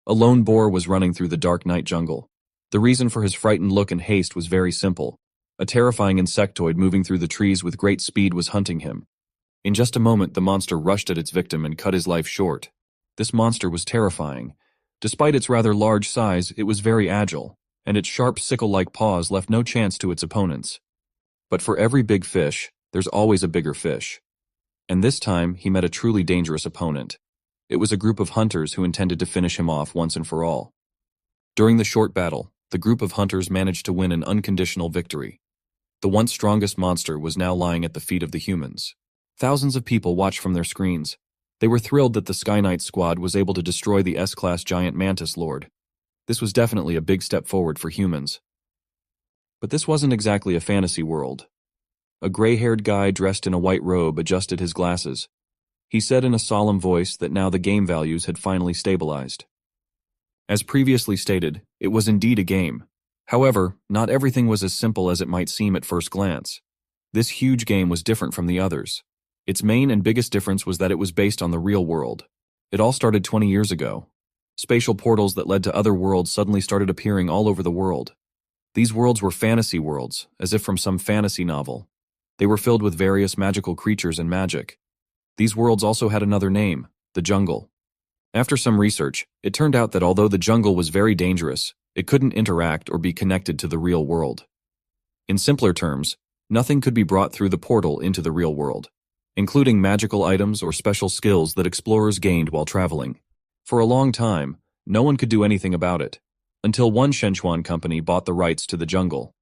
A lone boar was running through the dark night jungle. The reason for his frightened look and haste was very simple. A terrifying insectoid moving through the trees with great speed was hunting him. In just a moment, the monster rushed at its victim and cut his life short. This monster was terrifying. Despite its rather large size, it was very agile, and its sharp sickle-like paws left no chance to its opponents. But for every big fish, there's always a bigger fish. And this time, he met a truly dangerous opponent. It was a group of hunters who intended to finish him off once and for all. During the short battle, the group of hunters managed to win an unconditional victory. The once strongest monster was now lying at the feet of the humans. Thousands of people watched from their screens. They were thrilled that the Sky Knight squad was able to destroy the S-class giant mantis lord. This was definitely a big step forward for humans. But this wasn't exactly a fantasy world. A gray-haired guy dressed in a white robe adjusted his glasses. He said in a solemn voice that now the game values had finally stabilized. As previously stated, it was indeed a game. However, not everything was as simple as it might seem at first glance. This huge game was different from the others. Its main and biggest difference was that it was based on the real world. It all started 20 years ago. Spatial portals that led to other worlds suddenly started appearing all over the world. These worlds were fantasy worlds, as if from some fantasy novel. They were filled with various magical creatures and magic. These worlds also had another name, the jungle. After some research, it turned out that although the jungle was very dangerous, it couldn't interact or be connected to the real world. In simpler terms, nothing could be brought through the portal into the real world, including magical items or special skills that explorers gained while traveling. For a long time, no one could do anything about it, until one Shenchuan company bought the rights to the jungle.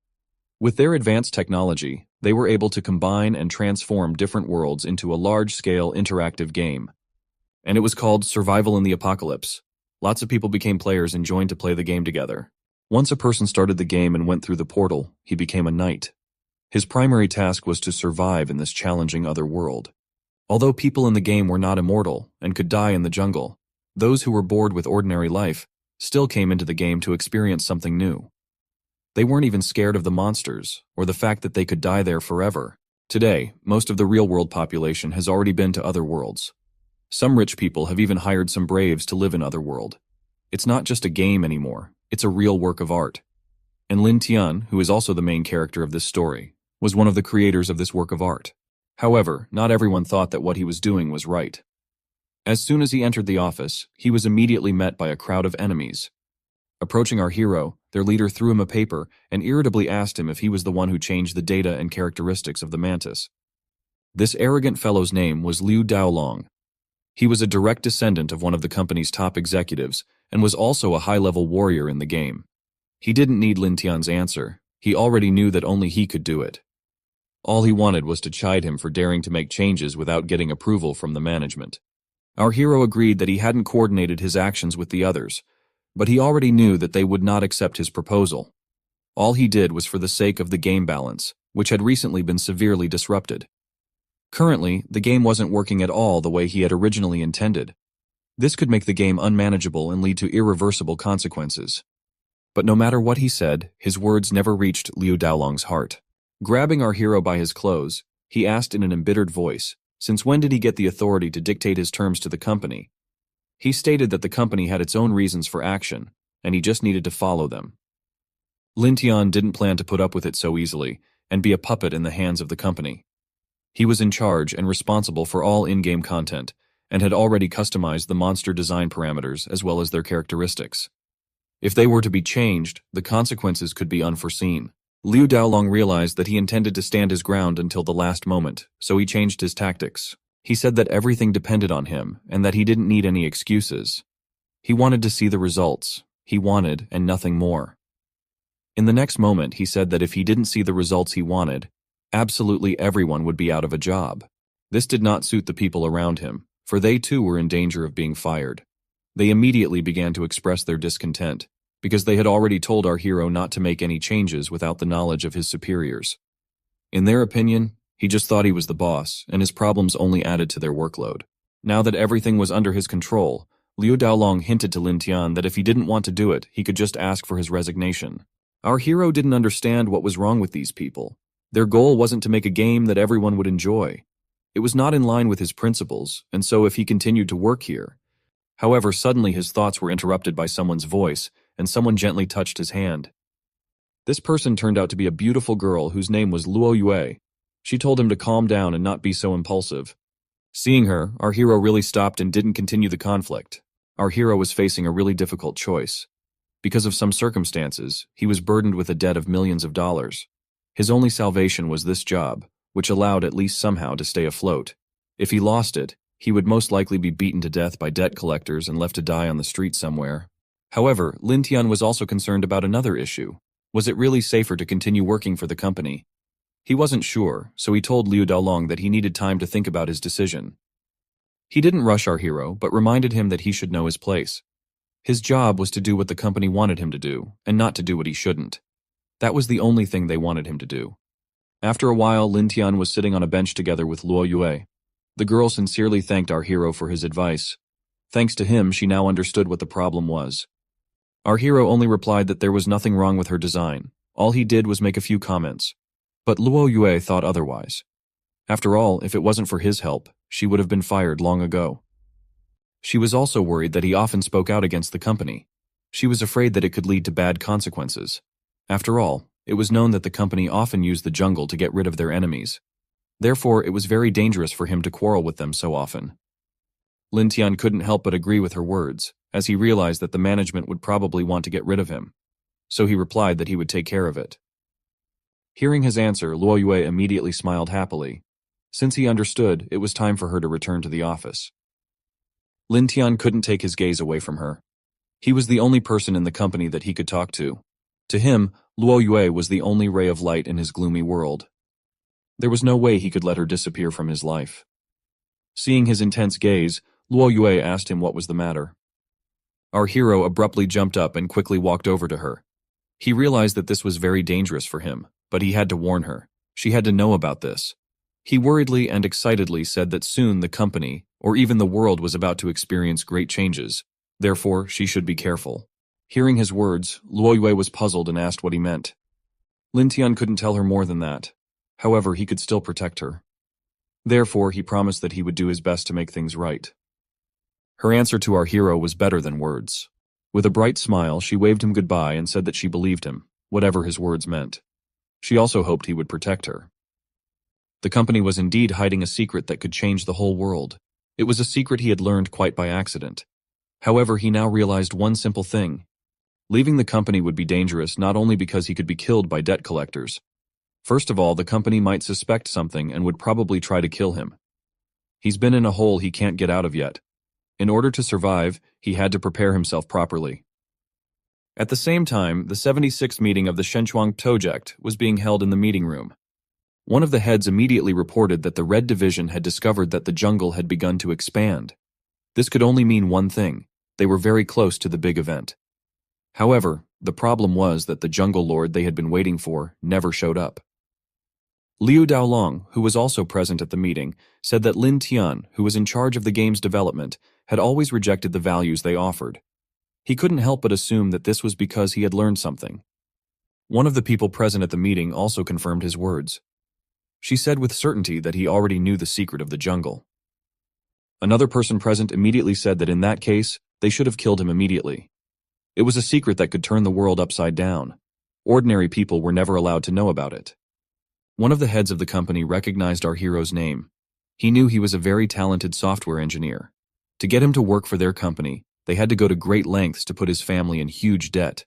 With their advanced technology, they were able to combine and transform different worlds into a large-scale interactive game. And it was called Survival in the Apocalypse. Lots of people became players and joined to play the game together. Once a person started the game and went through the portal, he became a knight. His primary task was to survive in this challenging other world. Although people in the game were not immortal and could die in the jungle, those who were bored with ordinary life still came into the game to experience something new. They weren't even scared of the monsters or the fact that they could die there forever. Today, most of the real-world population has already been to other worlds. Some rich people have even hired some braves to live in Otherworld. It's not just a game anymore, it's a real work of art. And Lin Tian, who is also the main character of this story, was one of the creators of this work of art. However, not everyone thought that what he was doing was right. As soon as he entered the office, he was immediately met by a crowd of enemies. Approaching our hero, their leader threw him a paper and irritably asked him if he was the one who changed the data and characteristics of the mantis. This arrogant fellow's name was Liu Daolong. He was a direct descendant of one of the company's top executives and was also a high-level warrior in the game. He didn't need Lin Tian's answer. He already knew that only he could do it. All he wanted was to chide him for daring to make changes without getting approval from the management. Our hero agreed that he hadn't coordinated his actions with the others, but he already knew that they would not accept his proposal. All he did was for the sake of the game balance, which had recently been severely disrupted. Currently, the game wasn't working at all the way he had originally intended. This could make the game unmanageable and lead to irreversible consequences. But no matter what he said, his words never reached Liu Daolong's heart. Grabbing our hero by his clothes, he asked in an embittered voice, since when did he get the authority to dictate his terms to the company? He stated that the company had its own reasons for action, and he just needed to follow them. Lin Tian didn't plan to put up with it so easily and be a puppet in the hands of the company. He was in charge and responsible for all in-game content, and had already customized the monster design parameters as well as their characteristics. If they were to be changed, the consequences could be unforeseen. Liu Daolong realized that he intended to stand his ground until the last moment, so he changed his tactics. He said that everything depended on him, and that he didn't need any excuses. He wanted to see the results. He wanted, and nothing more. In the next moment, he said that if he didn't see the results he wanted, absolutely everyone would be out of a job. This did not suit the people around him, for they too were in danger of being fired. They immediately began to express their discontent, because they had already told our hero not to make any changes without the knowledge of his superiors. In their opinion, he just thought he was the boss, and his problems only added to their workload. Now that everything was under his control, Liu Daolong hinted to Lin Tian that if he didn't want to do it, he could just ask for his resignation. Our hero didn't understand what was wrong with these people. Their goal wasn't to make a game that everyone would enjoy. It was not in line with his principles, and so if he continued to work here, However, suddenly his thoughts were interrupted by someone's voice, and someone gently touched his hand. This person turned out to be a beautiful girl whose name was Luo Yue. She told him to calm down and not be so impulsive. Seeing her, our hero really stopped and didn't continue the conflict. Our hero was facing a really difficult choice. Because of some circumstances, he was burdened with a debt of millions of dollars. His only salvation was this job, which allowed at least somehow to stay afloat. If he lost it, he would most likely be beaten to death by debt collectors and left to die on the street somewhere. However, Lin Tian was also concerned about another issue. Was it really safer to continue working for the company? He wasn't sure, so he told Liu Daolong that he needed time to think about his decision. He didn't rush our hero, but reminded him that he should know his place. His job was to do what the company wanted him to do, and not to do what he shouldn't. That was the only thing they wanted him to do. After a while, Lin Tian was sitting on a bench together with Luo Yue. The girl sincerely thanked our hero for his advice. Thanks to him, she now understood what the problem was. Our hero only replied that there was nothing wrong with her design. All he did was make a few comments. But Luo Yue thought otherwise. After all, if it wasn't for his help, she would have been fired long ago. She was also worried that he often spoke out against the company. She was afraid that it could lead to bad consequences. After all, it was known that the company often used the jungle to get rid of their enemies. Therefore, it was very dangerous for him to quarrel with them so often. Lin Tian couldn't help but agree with her words, as he realized that the management would probably want to get rid of him. So he replied that he would take care of it. Hearing his answer, Luo Yue immediately smiled happily. Since he understood, it was time for her to return to the office. Lin Tian couldn't take his gaze away from her. He was the only person in the company that he could talk to. To him, Luo Yue was the only ray of light in his gloomy world. There was no way he could let her disappear from his life. Seeing his intense gaze, Luo Yue asked him what was the matter. Our hero abruptly jumped up and quickly walked over to her. He realized that this was very dangerous for him, but he had to warn her. She had to know about this. He worriedly and excitedly said that soon the company, or even the world, was about to experience great changes. Therefore, she should be careful. Hearing his words, Luo Yue was puzzled and asked what he meant. Lin Tian couldn't tell her more than that. However, he could still protect her. Therefore, he promised that he would do his best to make things right. Her answer to our hero was better than words. With a bright smile, she waved him goodbye and said that she believed him, whatever his words meant. She also hoped he would protect her. The company was indeed hiding a secret that could change the whole world. It was a secret he had learned quite by accident. However, he now realized one simple thing. Leaving the company would be dangerous not only because he could be killed by debt collectors. First of all, the company might suspect something and would probably try to kill him. He's been in a hole he can't get out of yet. In order to survive, he had to prepare himself properly. At the same time, the 76th meeting of the Shenchuang project was being held in the meeting room. One of the heads immediately reported that the Red Division had discovered that the jungle had begun to expand. This could only mean one thing: they were very close to the big event. However, the problem was that the jungle lord they had been waiting for never showed up. Liu Daolong, who was also present at the meeting, said that Lin Tian, who was in charge of the game's development, had always rejected the values they offered. He couldn't help but assume that this was because he had learned something. One of the people present at the meeting also confirmed his words. She said with certainty that he already knew the secret of the jungle. Another person present immediately said that in that case, they should have killed him immediately. It was a secret that could turn the world upside down. Ordinary people were never allowed to know about it. One of the heads of the company recognized our hero's name. He knew he was a very talented software engineer. To get him to work for their company, they had to go to great lengths to put his family in huge debt.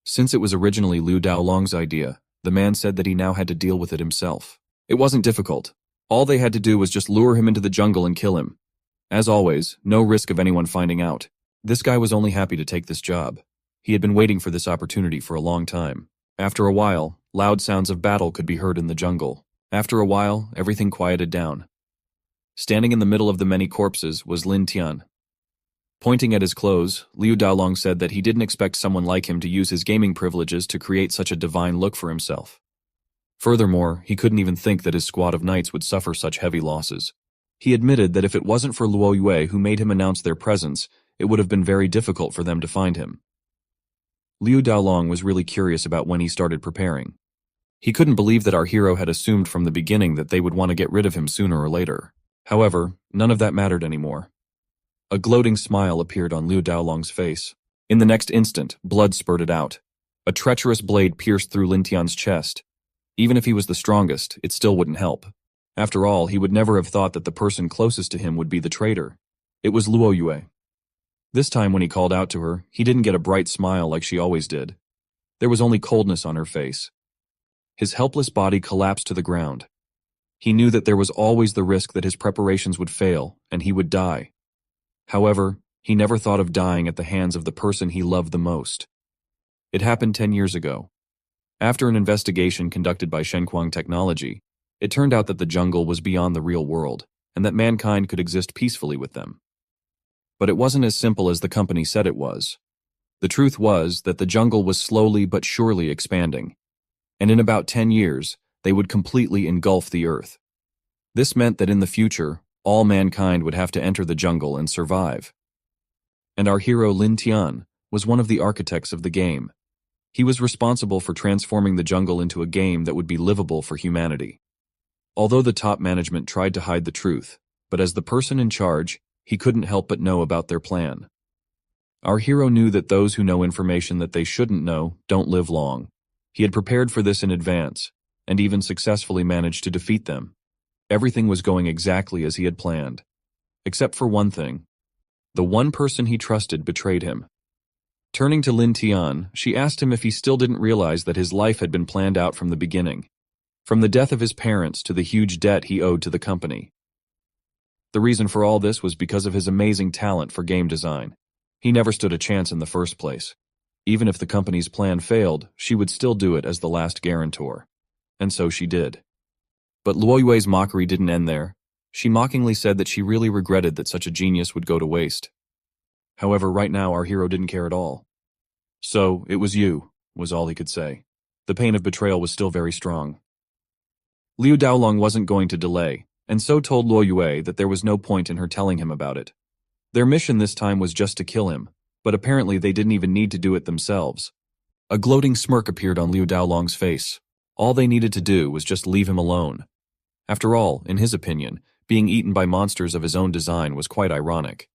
Since it was originally Liu Daolong's idea, the man said that he now had to deal with it himself. It wasn't difficult. All they had to do was just lure him into the jungle and kill him. As always, no risk of anyone finding out. This guy was only happy to take this job. He had been waiting for this opportunity for a long time. After a while, loud sounds of battle could be heard in the jungle. After a while, everything quieted down. Standing in the middle of the many corpses was Lin Tian. Pointing at his clothes, Liu Daolong said that he didn't expect someone like him to use his gaming privileges to create such a divine look for himself. Furthermore, he couldn't even think that his squad of knights would suffer such heavy losses. He admitted that if it wasn't for Luo Yue who made him announce their presence, it would have been very difficult for them to find him. Liu Daolong was really curious about when he started preparing. He couldn't believe that our hero had assumed from the beginning that they would want to get rid of him sooner or later. However, none of that mattered anymore. A gloating smile appeared on Liu Daolong's face. In the next instant, blood spurted out. A treacherous blade pierced through Lin Tian's chest. Even if he was the strongest, it still wouldn't help. After all, he would never have thought that the person closest to him would be the traitor. It was Luo Yue. This time when he called out to her, he didn't get a bright smile like she always did. There was only coldness on her face. His helpless body collapsed to the ground. He knew that there was always the risk that his preparations would fail, and he would die. However, he never thought of dying at the hands of the person he loved the most. It happened 10 years ago. After an investigation conducted by Shenquang Technology, it turned out that the jungle was beyond the real world, and that mankind could exist peacefully with them. But it wasn't as simple as the company said it was. The truth was that the jungle was slowly but surely expanding, and in about 10 years, they would completely engulf the earth. This meant that in the future, all mankind would have to enter the jungle and survive. And our hero Lin Tian was one of the architects of the game. He was responsible for transforming the jungle into a game that would be livable for humanity. Although the top management tried to hide the truth, but as the person in charge, he couldn't help but know about their plan. Our hero knew that those who know information that they shouldn't know don't live long. He had prepared for this in advance, and even successfully managed to defeat them. Everything was going exactly as he had planned. Except for one thing. The one person he trusted betrayed him. Turning to Lin Tian, she asked him if he still didn't realize that his life had been planned out from the beginning. From the death of his parents to the huge debt he owed to the company. The reason for all this was because of his amazing talent for game design. He never stood a chance in the first place. Even if the company's plan failed, she would still do it as the last guarantor. And so she did. But Luo Yue's mockery didn't end there. She mockingly said that she really regretted that such a genius would go to waste. However, right now our hero didn't care at all. "So, it was you," was all he could say. The pain of betrayal was still very strong. Liu Daolong wasn't going to delay, and so told Luo Yue that there was no point in her telling him about it. Their mission this time was just to kill him, but apparently they didn't even need to do it themselves. A gloating smirk appeared on Liu Daolong's face. All they needed to do was just leave him alone. After all, in his opinion, being eaten by monsters of his own design was quite ironic.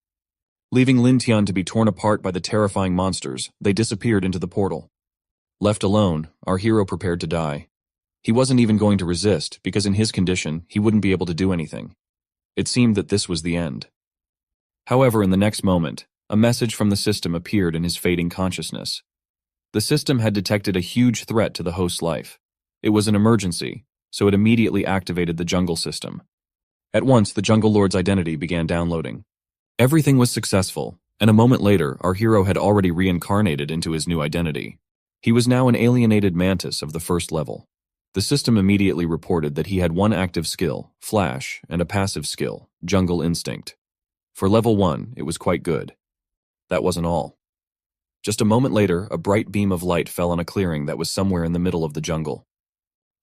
Leaving Lin Tian to be torn apart by the terrifying monsters, they disappeared into the portal. Left alone, our hero prepared to die. He wasn't even going to resist, because in his condition, he wouldn't be able to do anything. It seemed that this was the end. However, in the next moment, a message from the system appeared in his fading consciousness. The system had detected a huge threat to the host's life. It was an emergency, so it immediately activated the jungle system. At once, the jungle lord's identity began downloading. Everything was successful, and a moment later, our hero had already reincarnated into his new identity. He was now an alienated mantis of the first level. The system immediately reported that he had one active skill, Flash, and a passive skill, Jungle Instinct. For level 1, it was quite good. That wasn't all. Just a moment later, a bright beam of light fell on a clearing that was somewhere in the middle of the jungle.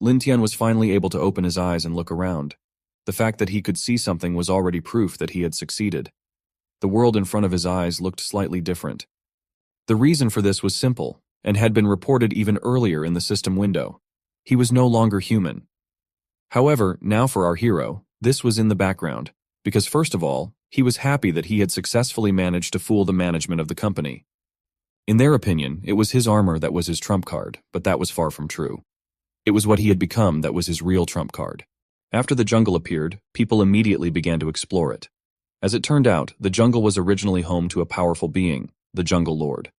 Lin Tian was finally able to open his eyes and look around. The fact that he could see something was already proof that he had succeeded. The world in front of his eyes looked slightly different. The reason for this was simple, and had been reported even earlier in the system window. He was no longer human. However, now for our hero, this was in the background, because first of all, he was happy that he had successfully managed to fool the management of the company. In their opinion, it was his armor that was his trump card, but that was far from true. It was what he had become that was his real trump card. After the jungle appeared, people immediately began to explore it. As it turned out, the jungle was originally home to a powerful being, the Jungle Lord.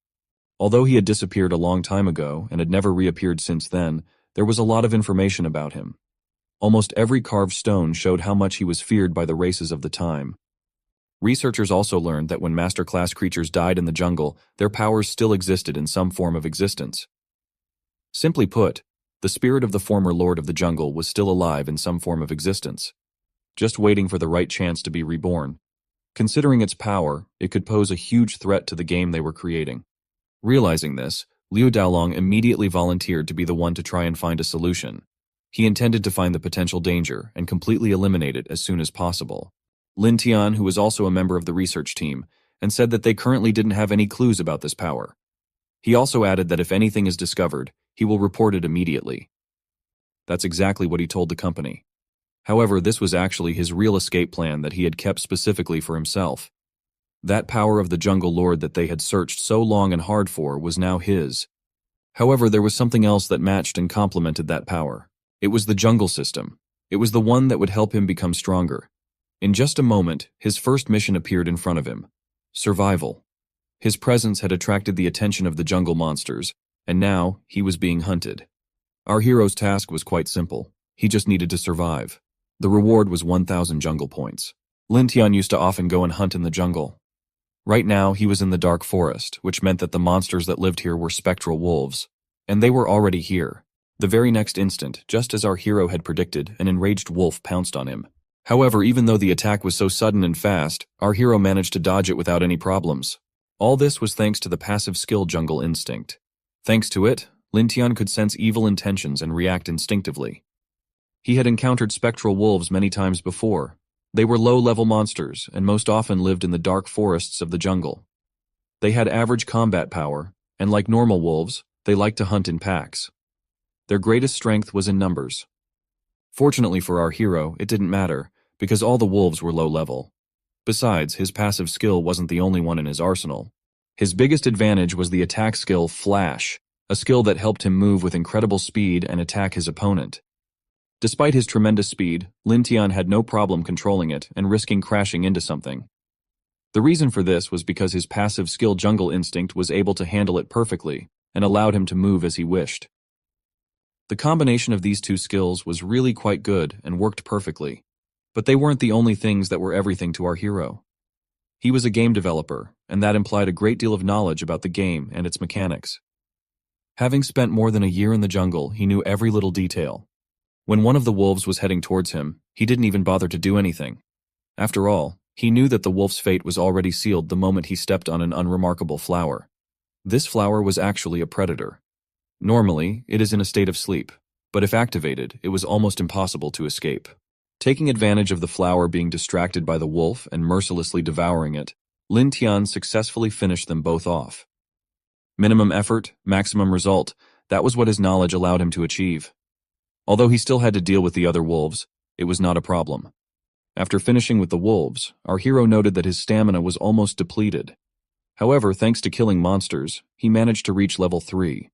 Although he had disappeared a long time ago and had never reappeared since then, there was a lot of information about him. Almost every carved stone showed how much he was feared by the races of the time. Researchers also learned that when master-class creatures died in the jungle, their powers still existed in some form of existence. Simply put, the spirit of the former lord of the jungle was still alive in some form of existence, just waiting for the right chance to be reborn. Considering its power, it could pose a huge threat to the game they were creating. Realizing this, Liu Daolong immediately volunteered to be the one to try and find a solution. He intended to find the potential danger and completely eliminate it as soon as possible. Lin Tian, who was also a member of the research team, and said that they currently didn't have any clues about this power. He also added that if anything is discovered, he will report it immediately. That's exactly what he told the company. However, this was actually his real escape plan that he had kept specifically for himself. That power of the jungle lord that they had searched so long and hard for was now his. However, there was something else that matched and complemented that power. It was the jungle system. It was the one that would help him become stronger. In just a moment, his first mission appeared in front of him. Survival. His presence had attracted the attention of the jungle monsters, and now he was being hunted. Our hero's task was quite simple. He just needed to survive. The reward was 1,000 jungle points. Lin Tian used to often go and hunt in the jungle. Right now, he was in the dark forest, which meant that the monsters that lived here were spectral wolves. And they were already here. The very next instant, just as our hero had predicted, an enraged wolf pounced on him. However, even though the attack was so sudden and fast, our hero managed to dodge it without any problems. All this was thanks to the passive skill jungle instinct. Thanks to it, Lin Tian could sense evil intentions and react instinctively. He had encountered spectral wolves many times before. They were low-level monsters and most often lived in the dark forests of the jungle. They had average combat power, and like normal wolves, they liked to hunt in packs. Their greatest strength was in numbers. Fortunately for our hero, it didn't matter, because all the wolves were low-level. Besides, his passive skill wasn't the only one in his arsenal. His biggest advantage was the attack skill Flash, a skill that helped him move with incredible speed and attack his opponent. Despite his tremendous speed, Lin Tian had no problem controlling it and risking crashing into something. The reason for this was because his passive skill jungle instinct was able to handle it perfectly and allowed him to move as he wished. The combination of these two skills was really quite good and worked perfectly, but they weren't the only things that were everything to our hero. He was a game developer, and that implied a great deal of knowledge about the game and its mechanics. Having spent more than a year in the jungle, he knew every little detail. When one of the wolves was heading towards him, he didn't even bother to do anything. After all, he knew that the wolf's fate was already sealed the moment he stepped on an unremarkable flower. This flower was actually a predator. Normally, it is in a state of sleep, but if activated, it was almost impossible to escape. Taking advantage of the flower being distracted by the wolf and mercilessly devouring it, Lin Tian successfully finished them both off. Minimum effort, maximum result, that was what his knowledge allowed him to achieve. Although he still had to deal with the other wolves, it was not a problem. After finishing with the wolves, our hero noted that his stamina was almost depleted. However, thanks to killing monsters, he managed to reach level 3.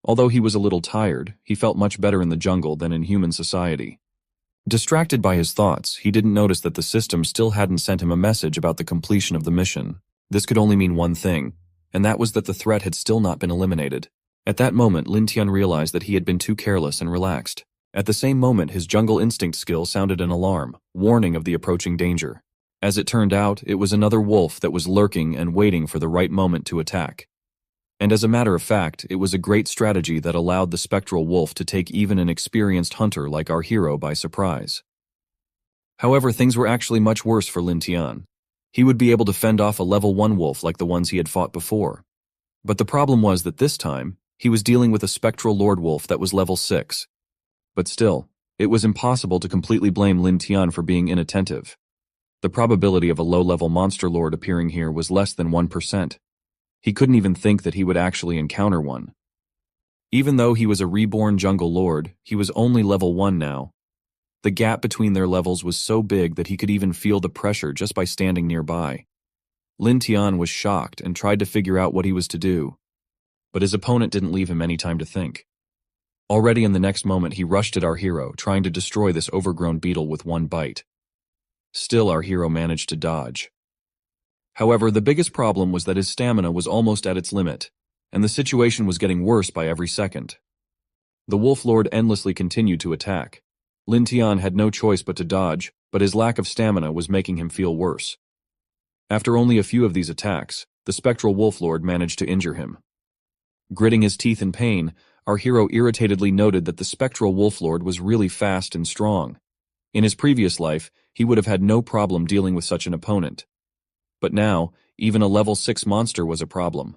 Although he was a little tired, he felt much better in the jungle than in human society. Distracted by his thoughts, he didn't notice that the system still hadn't sent him a message about the completion of the mission. This could only mean one thing, and that was that the threat had still not been eliminated. At that moment, Lin Tian realized that he had been too careless and relaxed. At the same moment, his jungle instinct skill sounded an alarm, warning of the approaching danger. As it turned out, it was another wolf that was lurking and waiting for the right moment to attack. And as a matter of fact, it was a great strategy that allowed the spectral wolf to take even an experienced hunter like our hero by surprise. However, things were actually much worse for Lin Tian. He would be able to fend off a level 1 wolf like the ones he had fought before. But the problem was that this time, he was dealing with a spectral lord wolf that was level 6. But still, it was impossible to completely blame Lin Tian for being inattentive. The probability of a low-level monster lord appearing here was less than 1%. He couldn't even think that he would actually encounter one. Even though he was a reborn jungle lord, he was only level 1 now. The gap between their levels was so big that he could even feel the pressure just by standing nearby. Lin Tian was shocked and tried to figure out what he was to do. But his opponent didn't leave him any time to think. Already in the next moment, he rushed at our hero, trying to destroy this overgrown beetle with one bite. Still, our hero managed to dodge. However, the biggest problem was that his stamina was almost at its limit, and the situation was getting worse by every second. The Wolf Lord endlessly continued to attack. Lin Tian had no choice but to dodge, but his lack of stamina was making him feel worse. After only a few of these attacks, the spectral Wolf Lord managed to injure him. Gritting his teeth in pain, our hero irritatedly noted that the spectral Wolf Lord was really fast and strong. In his previous life, he would have had no problem dealing with such an opponent. But now, even a level 6 monster was a problem.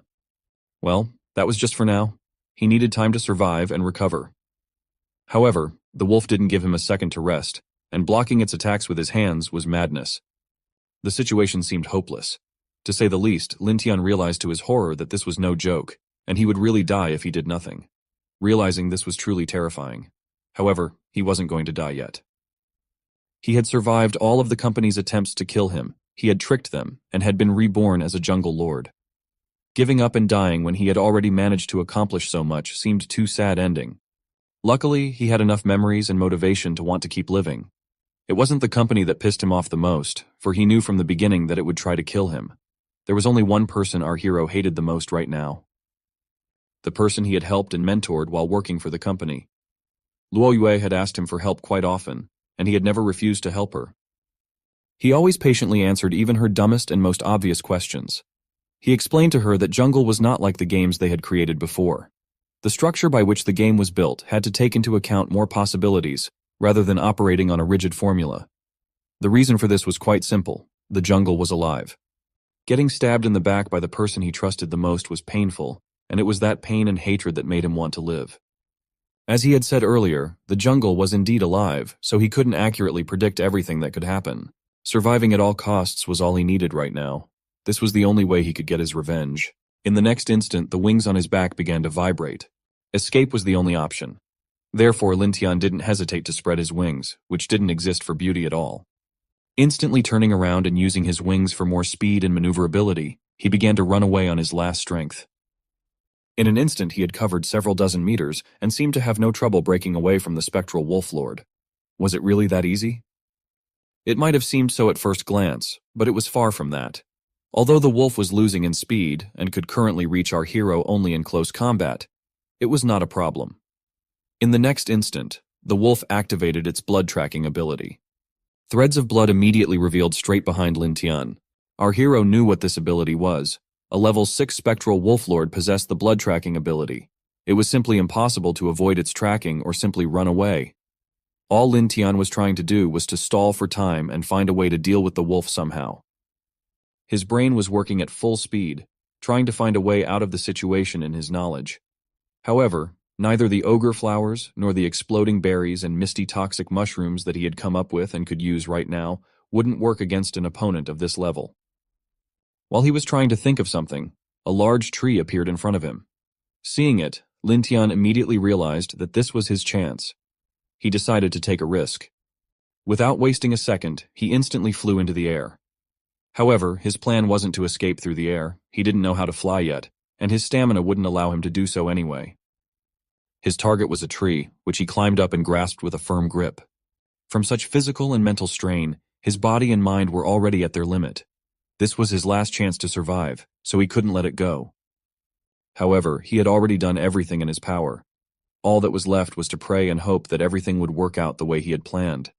Well, that was just for now. He needed time to survive and recover. However, the wolf didn't give him a second to rest, and blocking its attacks with his hands was madness. The situation seemed hopeless. To say the least, Lin Tian realized to his horror that this was no joke, and he would really die if he did nothing. Realizing this was truly terrifying. However, he wasn't going to die yet. He had survived all of the company's attempts to kill him, he had tricked them, and had been reborn as a jungle lord. Giving up and dying when he had already managed to accomplish so much seemed too sad ending. Luckily, he had enough memories and motivation to want to keep living. It wasn't the company that pissed him off the most, for he knew from the beginning that it would try to kill him. There was only one person our hero hated the most right now. The person he had helped and mentored while working for the company. Luo Yue had asked him for help quite often, and he had never refused to help her. He always patiently answered even her dumbest and most obvious questions. He explained to her that jungle was not like the games they had created before. The structure by which the game was built had to take into account more possibilities, rather than operating on a rigid formula. The reason for this was quite simple: the jungle was alive. Getting stabbed in the back by the person he trusted the most was painful, and it was that pain and hatred that made him want to live. As he had said earlier, the jungle was indeed alive, so he couldn't accurately predict everything that could happen. Surviving at all costs was all he needed right now. This was the only way he could get his revenge. In the next instant, the wings on his back began to vibrate. Escape was the only option. Therefore, Lin Tian didn't hesitate to spread his wings, which didn't exist for beauty at all. Instantly turning around and using his wings for more speed and maneuverability, he began to run away on his last strength. In an instant, he had covered several dozen meters and seemed to have no trouble breaking away from the spectral wolf lord. Was it really that easy? It might have seemed so at first glance, but it was far from that. Although the wolf was losing in speed and could currently reach our hero only in close combat, it was not a problem. In the next instant, the wolf activated its blood tracking ability. Threads of blood immediately revealed straight behind Lin Tian. Our hero knew what this ability was. A level 6 spectral wolf lord possessed the blood tracking ability. It was simply impossible to avoid its tracking or simply run away. All Lin Tian was trying to do was to stall for time and find a way to deal with the wolf somehow. His brain was working at full speed, trying to find a way out of the situation in his knowledge. However, neither the ogre flowers nor the exploding berries and misty toxic mushrooms that he had come up with and could use right now wouldn't work against an opponent of this level. While he was trying to think of something, a large tree appeared in front of him. Seeing it, Lin Tian immediately realized that this was his chance. He decided to take a risk. Without wasting a second, he instantly flew into the air. However, his plan wasn't to escape through the air. He didn't know how to fly yet, and his stamina wouldn't allow him to do so anyway. His target was a tree, which he climbed up and grasped with a firm grip. From such physical and mental strain, his body and mind were already at their limit. This was his last chance to survive, so he couldn't let it go. However, he had already done everything in his power. All that was left was to pray and hope that everything would work out the way he had planned.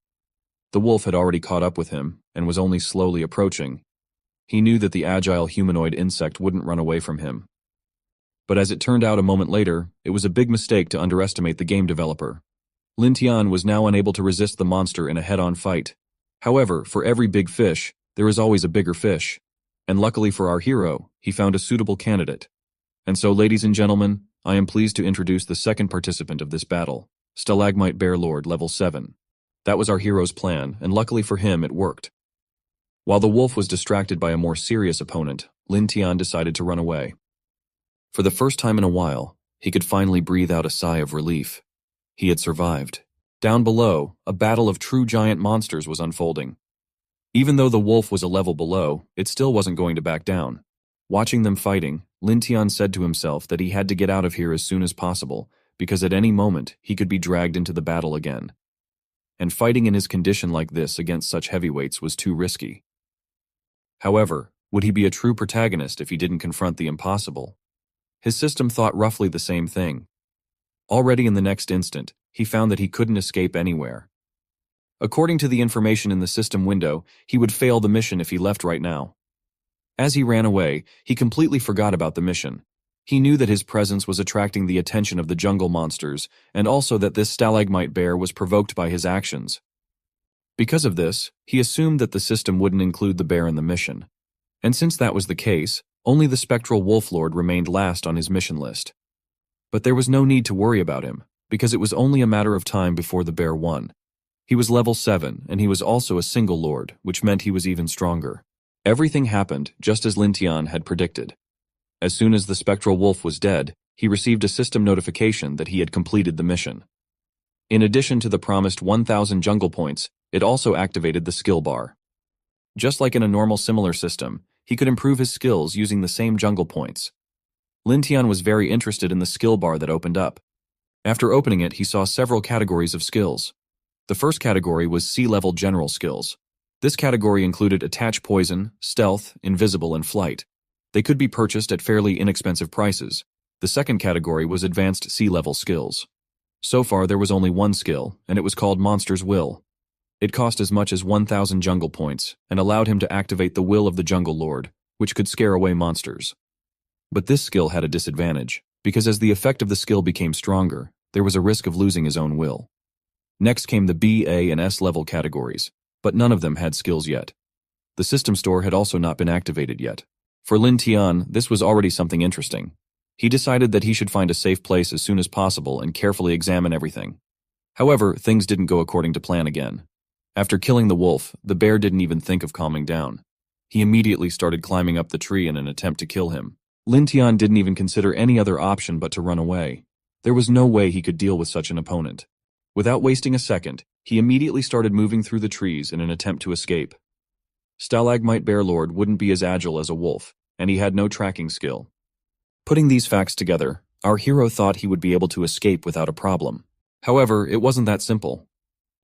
The wolf had already caught up with him, and was only slowly approaching. He knew that the agile humanoid insect wouldn't run away from him. But as it turned out a moment later, it was a big mistake to underestimate the game developer. Lin Tian was now unable to resist the monster in a head-on fight. However, for every big fish, there is always a bigger fish. And luckily for our hero, he found a suitable candidate. And so, ladies and gentlemen, I am pleased to introduce the second participant of this battle, Stalagmite Bear Lord level 7. That was our hero's plan, and luckily for him, it worked. While the wolf was distracted by a more serious opponent, Lin Tian decided to run away. For the first time in a while, he could finally breathe out a sigh of relief. He had survived. Down below, a battle of true giant monsters was unfolding. Even though the wolf was a level below, it still wasn't going to back down. Watching them fighting, Lin Tian said to himself that he had to get out of here as soon as possible, because at any moment he could be dragged into the battle again. And fighting in his condition like this against such heavyweights was too risky. However, would he be a true protagonist if he didn't confront the impossible? His system thought roughly the same thing. Already in the next instant, he found that he couldn't escape anywhere. According to the information in the system window, he would fail the mission if he left right now. As he ran away, he completely forgot about the mission. He knew that his presence was attracting the attention of the jungle monsters, and also that this stalagmite bear was provoked by his actions. Because of this, he assumed that the system wouldn't include the bear in the mission. And since that was the case, only the spectral wolf lord remained last on his mission list. But there was no need to worry about him, because it was only a matter of time before the bear won. He was level 7, and he was also a single lord, which meant he was even stronger. Everything happened just as Lin Tian had predicted. As soon as the spectral wolf was dead, he received a system notification that he had completed the mission. In addition to the promised 1,000 jungle points, It also activated the skill bar. Just like in a normal similar system, he could improve his skills using the same jungle points. Lin Tian was very interested in the skill bar that opened up. After opening it, he saw several categories of skills. The first category was sea-level general skills. This category included attach poison, stealth, invisible, and flight. They could be purchased at fairly inexpensive prices. The second category was advanced sea-level skills. So far, there was only one skill, and it was called Monster's Will. It cost as much as 1,000 jungle points, and allowed him to activate the will of the jungle lord, which could scare away monsters. But this skill had a disadvantage, because as the effect of the skill became stronger, there was a risk of losing his own will. Next came the B, A, and S level categories, but none of them had skills yet. The system store had also not been activated yet. For Lin Tian, this was already something interesting. He decided that he should find a safe place as soon as possible and carefully examine everything. However, things didn't go according to plan again. After killing the wolf, the bear didn't even think of calming down. He immediately started climbing up the tree in an attempt to kill him. Lin Tian didn't even consider any other option but to run away. There was no way he could deal with such an opponent. Without wasting a second, he immediately started moving through the trees in an attempt to escape. Stalagmite Bear Lord wouldn't be as agile as a wolf, and he had no tracking skill. Putting these facts together, our hero thought he would be able to escape without a problem. However, it wasn't that simple.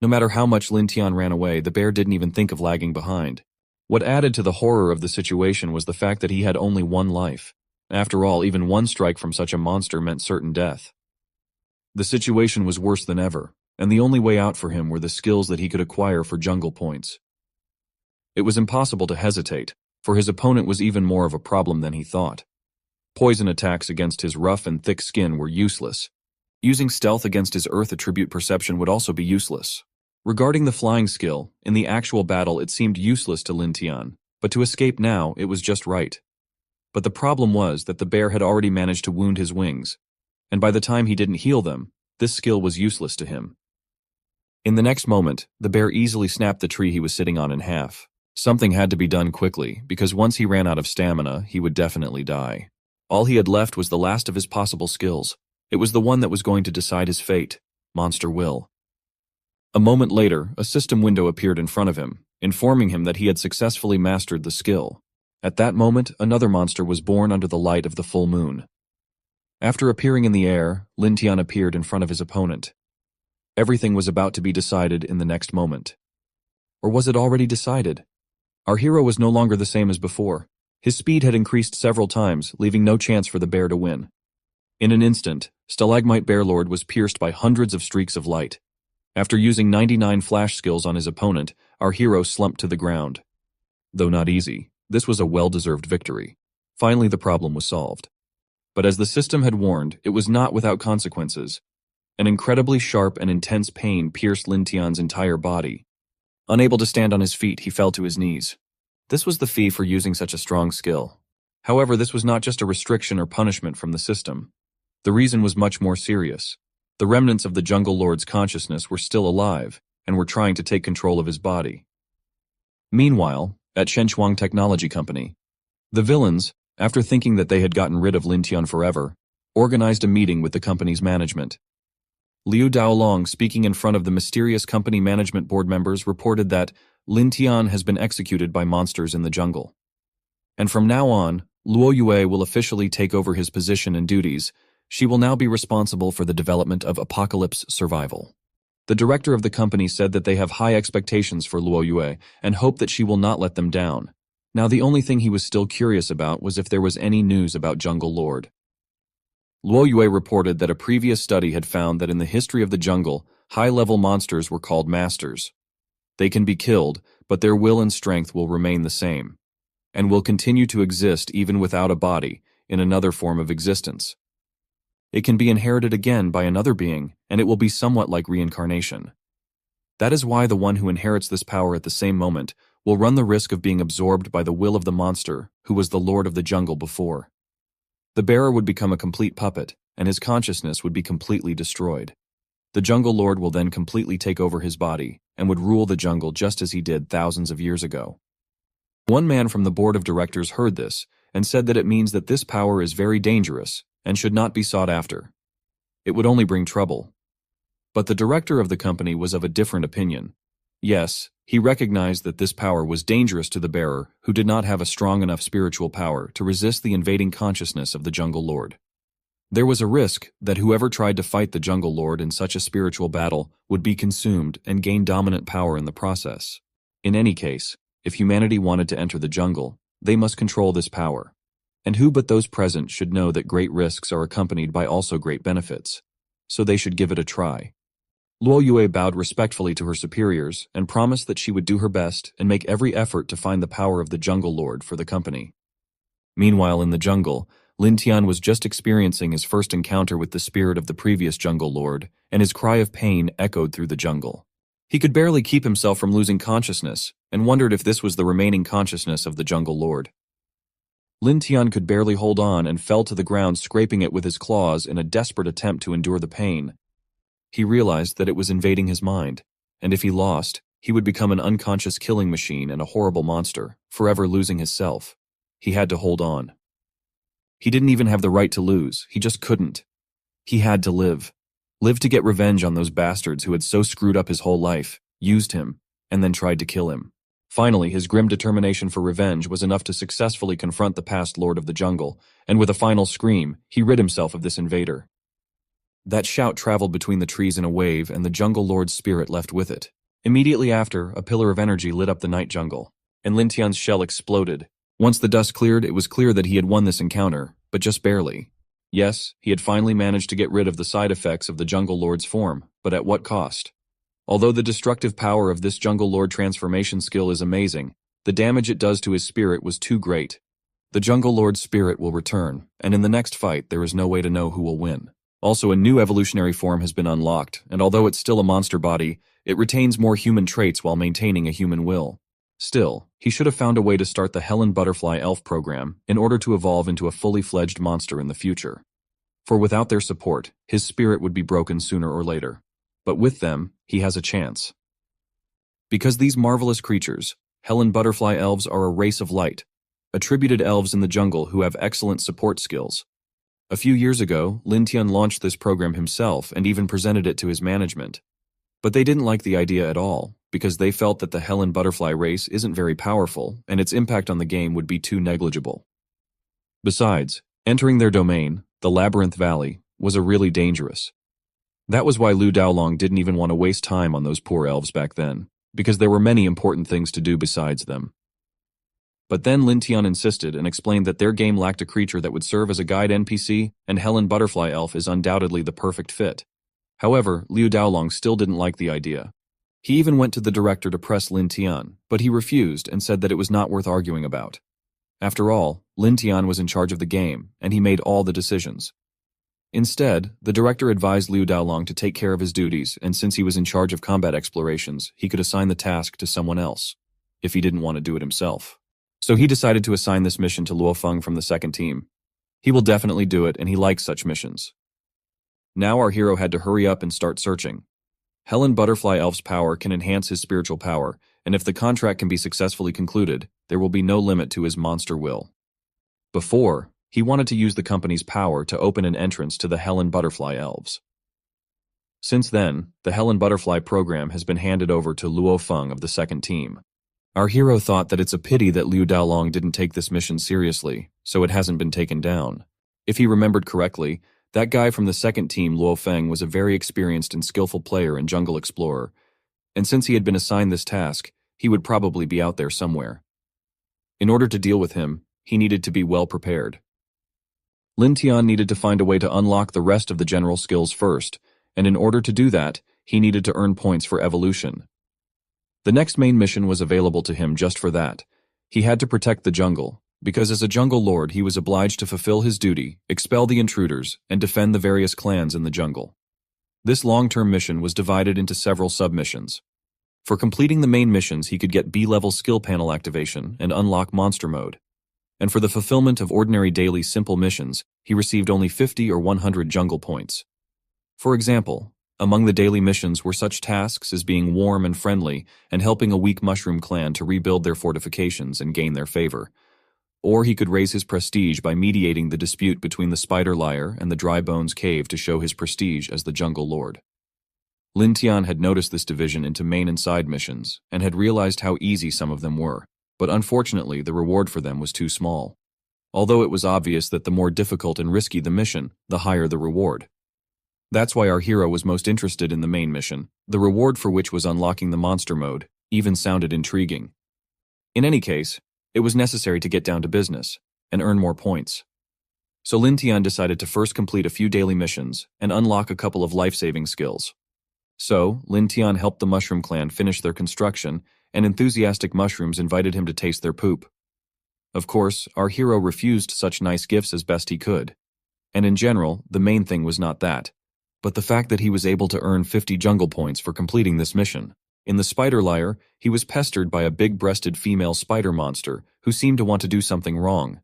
No matter how much Lin Tian ran away, the bear didn't even think of lagging behind. What added to the horror of the situation was the fact that he had only one life. After all, even one strike from such a monster meant certain death. The situation was worse than ever, and the only way out for him were the skills that he could acquire for jungle points. It was impossible to hesitate, for his opponent was even more of a problem than he thought. Poison attacks against his rough and thick skin were useless. Using stealth against his earth attribute perception would also be useless. Regarding the flying skill, in the actual battle it seemed useless to Lin Tian, but to escape now it was just right. But the problem was that the bear had already managed to wound his wings, and by the time he didn't heal them, this skill was useless to him. In the next moment, the bear easily snapped the tree he was sitting on in half. Something had to be done quickly, because once he ran out of stamina, he would definitely die. All he had left was the last of his possible skills. It was the one that was going to decide his fate, Monster Will. A moment later, a system window appeared in front of him, informing him that he had successfully mastered the skill. At that moment, another monster was born under the light of the full moon. After appearing in the air, Lin Tian appeared in front of his opponent. Everything was about to be decided in the next moment. Or was it already decided? Our hero was no longer the same as before. His speed had increased several times, leaving no chance for the bear to win. In an instant, Stalagmite Bear Lord was pierced by hundreds of streaks of light. After using 99 flash skills on his opponent, our hero slumped to the ground. Though not easy, this was a well-deserved victory. Finally, the problem was solved. But as the system had warned, it was not without consequences. An incredibly sharp and intense pain pierced Lin Tian's entire body. Unable to stand on his feet, he fell to his knees. This was the fee for using such a strong skill. However, this was not just a restriction or punishment from the system. The reason was much more serious. The remnants of the Jungle Lord's consciousness were still alive, and were trying to take control of his body. Meanwhile, at Shenchuang Technology Company, the villains, after thinking that they had gotten rid of Lin Tian forever, organized a meeting with the company's management. Liu Daolong, speaking in front of the mysterious company management board members, reported that Lin Tian has been executed by monsters in the jungle. And from now on, Luo Yue will officially take over his position and duties. She will now be responsible for the development of apocalypse survival. The director of the company said that they have high expectations for Luo Yue and hope that she will not let them down. Now the only thing he was still curious about was if there was any news about Jungle Lord. Luo Yue reported that a previous study had found that in the history of the jungle, high-level monsters were called masters. They can be killed, but their will and strength will remain the same, and will continue to exist even without a body, in another form of existence. It can be inherited again by another being, and it will be somewhat like reincarnation. That is why the one who inherits this power at the same moment will run the risk of being absorbed by the will of the monster who was the lord of the jungle before. The bearer would become a complete puppet, and his consciousness would be completely destroyed. The jungle lord will then completely take over his body, and would rule the jungle just as he did thousands of years ago. One man from the board of directors heard this, and said that it means that this power is very dangerous, and should not be sought after. It would only bring trouble. But the director of the company was of a different opinion. Yes, he recognized that this power was dangerous to the bearer, who did not have a strong enough spiritual power to resist the invading consciousness of the Jungle Lord. There was a risk that whoever tried to fight the Jungle Lord in such a spiritual battle would be consumed and gain dominant power in the process. In any case, if humanity wanted to enter the jungle, they must control this power. And who but those present should know that great risks are accompanied by also great benefits? So they should give it a try. Luo Yue bowed respectfully to her superiors and promised that she would do her best and make every effort to find the power of the Jungle Lord for the company. Meanwhile, in the jungle, Lin Tian was just experiencing his first encounter with the spirit of the previous Jungle Lord, and his cry of pain echoed through the jungle. He could barely keep himself from losing consciousness, and wondered if this was the remaining consciousness of the Jungle Lord. Lin Tian could barely hold on and fell to the ground, scraping it with his claws in a desperate attempt to endure the pain. He realized that it was invading his mind, and if he lost, he would become an unconscious killing machine and a horrible monster, forever losing his self. He had to hold on. He didn't even have the right to lose, he just couldn't. He had to live. Live to get revenge on those bastards who had so screwed up his whole life, used him, and then tried to kill him. Finally, his grim determination for revenge was enough to successfully confront the past Lord of the Jungle, and with a final scream, he rid himself of this invader. That shout traveled between the trees in a wave, and the Jungle Lord's spirit left with it. Immediately after, a pillar of energy lit up the night jungle, and Lin Tian's shell exploded. Once the dust cleared, it was clear that he had won this encounter, but just barely. Yes, he had finally managed to get rid of the side effects of the Jungle Lord's form, but at what cost? Although the destructive power of this Jungle Lord transformation skill is amazing, the damage it does to his spirit was too great. The Jungle Lord's spirit will return, and in the next fight there is no way to know who will win. Also, a new evolutionary form has been unlocked, and although it's still a monster body, it retains more human traits while maintaining a human will. Still, he should have found a way to start the Helen Butterfly Elf program in order to evolve into a fully fledged monster in the future. For without their support, his spirit would be broken sooner or later. But with them, he has a chance. Because these marvelous creatures, Helen Butterfly Elves, are a race of light, attributed elves in the jungle who have excellent support skills. A few years ago, Lin Tian launched this program himself and even presented it to his management. But they didn't like the idea at all, because they felt that the Helen Butterfly race isn't very powerful and its impact on the game would be too negligible. Besides, entering their domain, the Labyrinth Valley, was really dangerous. That was why Lu Daolong didn't even want to waste time on those poor elves back then, because there were many important things to do besides them. But then Lin Tian insisted and explained that their game lacked a creature that would serve as a guide NPC, and Helen Butterfly Elf is undoubtedly the perfect fit. However, Liu Daolong still didn't like the idea. He even went to the director to press Lin Tian, but he refused and said that it was not worth arguing about. After all, Lin Tian was in charge of the game, and he made all the decisions. Instead, the director advised Liu Daolong to take care of his duties, and since he was in charge of combat explorations, he could assign the task to someone else, if he didn't want to do it himself. So he decided to assign this mission to Luo Feng from the second team. He will definitely do it, and he likes such missions. Now our hero had to hurry up and start searching. Helen Butterfly Elf's power can enhance his spiritual power, and if the contract can be successfully concluded, there will be no limit to his monster will. Before, he wanted to use the company's power to open an entrance to the Helen Butterfly Elves. Since then, the Helen Butterfly program has been handed over to Luo Feng of the second team. Our hero thought that it's a pity that Liu Daolong didn't take this mission seriously, so it hasn't been taken down. If he remembered correctly, that guy from the second team, Luo Feng, was a very experienced and skillful player and jungle explorer, and since he had been assigned this task, he would probably be out there somewhere. In order to deal with him, he needed to be well prepared. Lin Tian needed to find a way to unlock the rest of the general skills first, and in order to do that, he needed to earn points for evolution. The next main mission was available to him just for that. He had to protect the jungle, because as a jungle lord he was obliged to fulfill his duty, expel the intruders, and defend the various clans in the jungle. This long-term mission was divided into several sub-missions. For completing the main missions he could get B-level skill panel activation and unlock monster mode. And for the fulfillment of ordinary daily simple missions, he received only 50 or 100 jungle points. For example, among the daily missions were such tasks as being warm and friendly and helping a weak mushroom clan to rebuild their fortifications and gain their favor. Or he could raise his prestige by mediating the dispute between the Spider Liar and the Dry Bones Cave to show his prestige as the Jungle Lord. Lin Tian had noticed this division into main and side missions, and had realized how easy some of them were, but unfortunately the reward for them was too small. Although it was obvious that the more difficult and risky the mission, the higher the reward. That's why our hero was most interested in the main mission, the reward for which was unlocking the monster mode, even sounded intriguing. In any case, it was necessary to get down to business, and earn more points. So Lin Tian decided to first complete a few daily missions, and unlock a couple of life-saving skills. So, Lin Tian helped the Mushroom Clan finish their construction, and enthusiastic mushrooms invited him to taste their poop. Of course, our hero refused such nice gifts as best he could. And in general, the main thing was not that, but the fact that he was able to earn 50 jungle points for completing this mission. In the spider lair, he was pestered by a big-breasted female spider monster who seemed to want to do something wrong.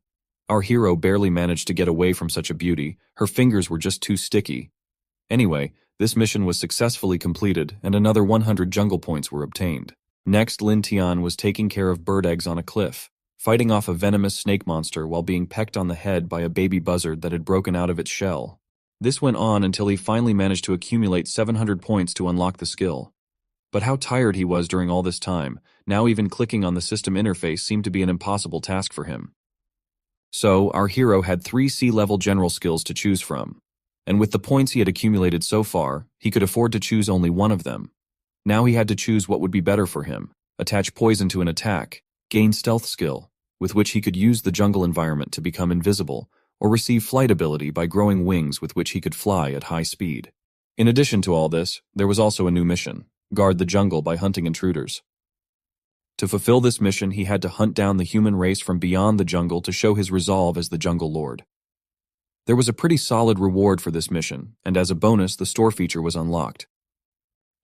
Our hero barely managed to get away from such a beauty, her fingers were just too sticky. Anyway, this mission was successfully completed and another 100 jungle points were obtained. Next, Lin Tian was taking care of bird eggs on a cliff, fighting off a venomous snake monster while being pecked on the head by a baby buzzard that had broken out of its shell. This went on until he finally managed to accumulate 700 points to unlock the skill. But how tired he was during all this time, now even clicking on the system interface seemed to be an impossible task for him. So, our hero had 3 C-level general skills to choose from. And with the points he had accumulated so far, he could afford to choose only one of them. Now he had to choose what would be better for him: attach poison to an attack, gain stealth skill, with which he could use the jungle environment to become invisible, or receive flight ability by growing wings with which he could fly at high speed. In addition to all this, there was also a new mission: guard the jungle by hunting intruders. To fulfill this mission, he had to hunt down the human race from beyond the jungle to show his resolve as the Jungle Lord. There was a pretty solid reward for this mission, and as a bonus, the store feature was unlocked.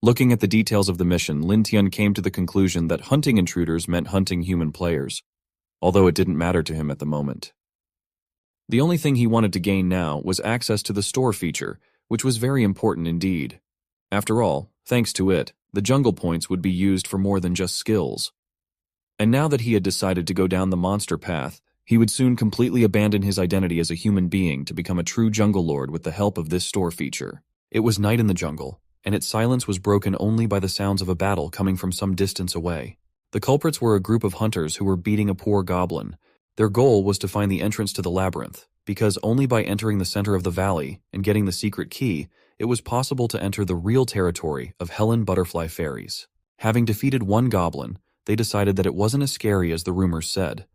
Looking at the details of the mission, Lin Tian came to the conclusion that hunting intruders meant hunting human players, although it didn't matter to him at the moment. The only thing he wanted to gain now was access to the store feature, which was very important indeed. After all, thanks to it, the jungle points would be used for more than just skills. And now that he had decided to go down the monster path, he would soon completely abandon his identity as a human being to become a true jungle lord with the help of this store feature. It was night in the jungle, and its silence was broken only by the sounds of a battle coming from some distance away. The culprits were a group of hunters who were beating a poor goblin. Their goal was to find the entrance to the labyrinth, because only by entering the center of the valley and getting the secret key, it was possible to enter the real territory of Helen Butterfly Fairies. Having defeated one goblin, they decided that it wasn't as scary as the rumors said.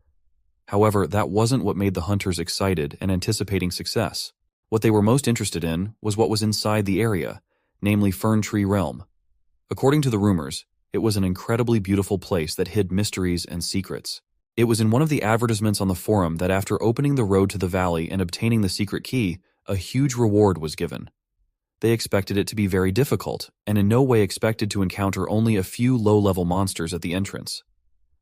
However, that wasn't what made the hunters excited and anticipating success. What they were most interested in was what was inside the area, namely Fern Tree Realm. According to the rumors, it was an incredibly beautiful place that hid mysteries and secrets. It was in one of the advertisements on the forum that after opening the road to the valley and obtaining the secret key, a huge reward was given. They expected it to be very difficult, and in no way expected to encounter only a few low-level monsters at the entrance.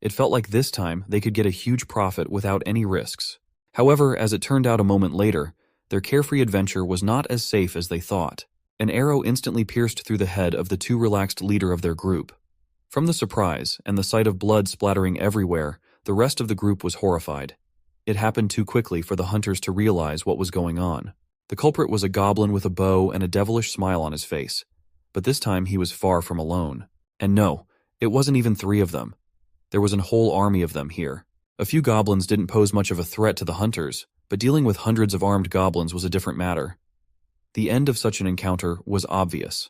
It felt like this time they could get a huge profit without any risks. However, as it turned out a moment later, their carefree adventure was not as safe as they thought. An arrow instantly pierced through the head of the too relaxed leader of their group. From the surprise and the sight of blood splattering everywhere, the rest of the group was horrified. It happened too quickly for the hunters to realize what was going on. The culprit was a goblin with a bow and a devilish smile on his face. But this time he was far from alone. And no, it wasn't even 3 of them. There was a whole army of them here. A few goblins didn't pose much of a threat to the hunters, but dealing with hundreds of armed goblins was a different matter. The end of such an encounter was obvious.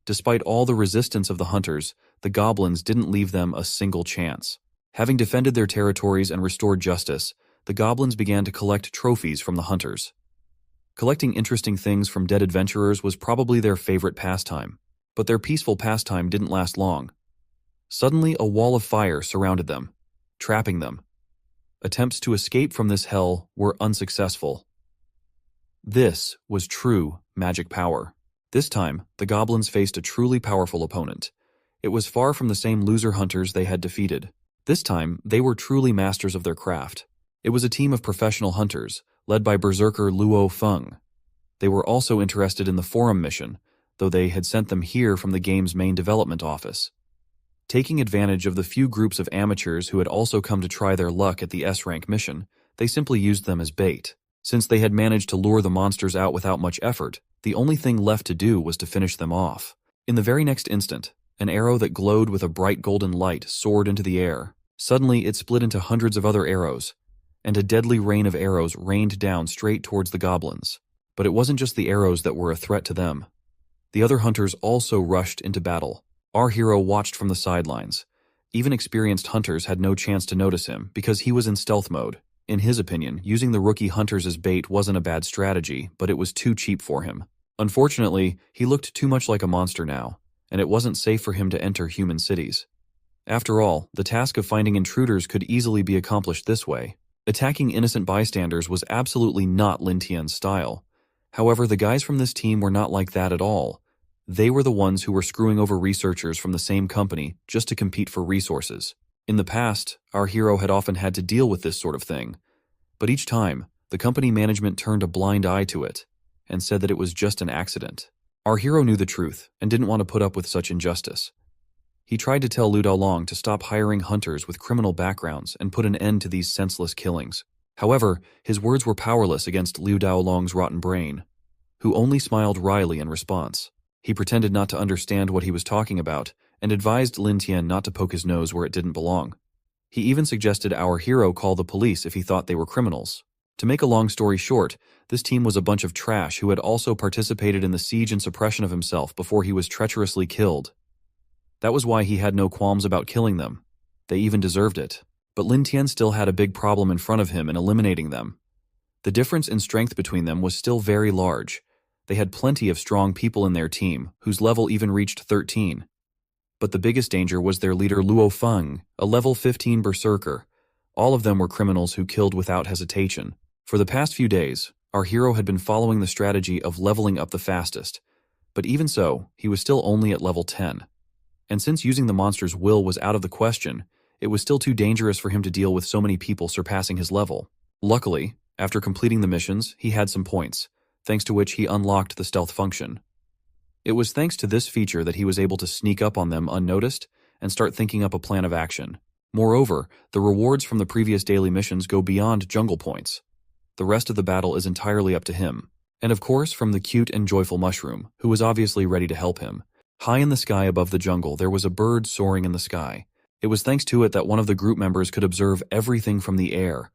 Despite all the resistance of the hunters, the goblins didn't leave them a single chance. Having defended their territories and restored justice, the goblins began to collect trophies from the hunters. Collecting interesting things from dead adventurers was probably their favorite pastime, but their peaceful pastime didn't last long. Suddenly, a wall of fire surrounded them, trapping them. Attempts to escape from this hell were unsuccessful. This was true magic power. This time, the goblins faced a truly powerful opponent. It was far from the same loser hunters they had defeated. This time, they were truly masters of their craft. It was a team of professional hunters, led by berserker Luo Feng. They were also interested in the forum mission, though they had sent them here from the game's main development office. Taking advantage of the few groups of amateurs who had also come to try their luck at the S-rank mission, they simply used them as bait. Since they had managed to lure the monsters out without much effort, the only thing left to do was to finish them off. In the very next instant, an arrow that glowed with a bright golden light soared into the air. Suddenly, it split into hundreds of other arrows, and a deadly rain of arrows rained down straight towards the goblins. But it wasn't just the arrows that were a threat to them. The other hunters also rushed into battle. Our hero watched from the sidelines. Even experienced hunters had no chance to notice him because he was in stealth mode. In his opinion, using the rookie hunters as bait wasn't a bad strategy, but it was too cheap for him. Unfortunately, he looked too much like a monster now, and it wasn't safe for him to enter human cities. After all, the task of finding intruders could easily be accomplished this way. Attacking innocent bystanders was absolutely not Lin Tian's style. However, the guys from this team were not like that at all. They were the ones who were screwing over researchers from the same company just to compete for resources. In the past, our hero had often had to deal with this sort of thing. But each time, the company management turned a blind eye to it and said that it was just an accident. Our hero knew the truth and didn't want to put up with such injustice. He tried to tell Liu Daolong to stop hiring hunters with criminal backgrounds and put an end to these senseless killings. However, his words were powerless against Liu Daolong's rotten brain, who only smiled wryly in response. He pretended not to understand what he was talking about and advised Lin Tian not to poke his nose where it didn't belong. He even suggested our hero call the police if he thought they were criminals. To make a long story short, this team was a bunch of trash who had also participated in the siege and suppression of himself before he was treacherously killed. That was why he had no qualms about killing them. They even deserved it. But Lin Tian still had a big problem in front of him in eliminating them. The difference in strength between them was still very large. They had plenty of strong people in their team, whose level even reached 13. But the biggest danger was their leader Luo Feng, a level 15 berserker. All of them were criminals who killed without hesitation. For the past few days, our hero had been following the strategy of leveling up the fastest. But even so, he was still only at level 10. And since using the monster's will was out of the question, it was still too dangerous for him to deal with so many people surpassing his level. Luckily, after completing the missions, he had some points, thanks to which he unlocked the stealth function. It was thanks to this feature that he was able to sneak up on them unnoticed and start thinking up a plan of action. Moreover, the rewards from the previous daily missions go beyond jungle points. The rest of the battle is entirely up to him. And of course, from the cute and joyful mushroom, who was obviously ready to help him. High in the sky above the jungle, there was a bird soaring in the sky. It was thanks to it that one of the group members could observe everything from the air.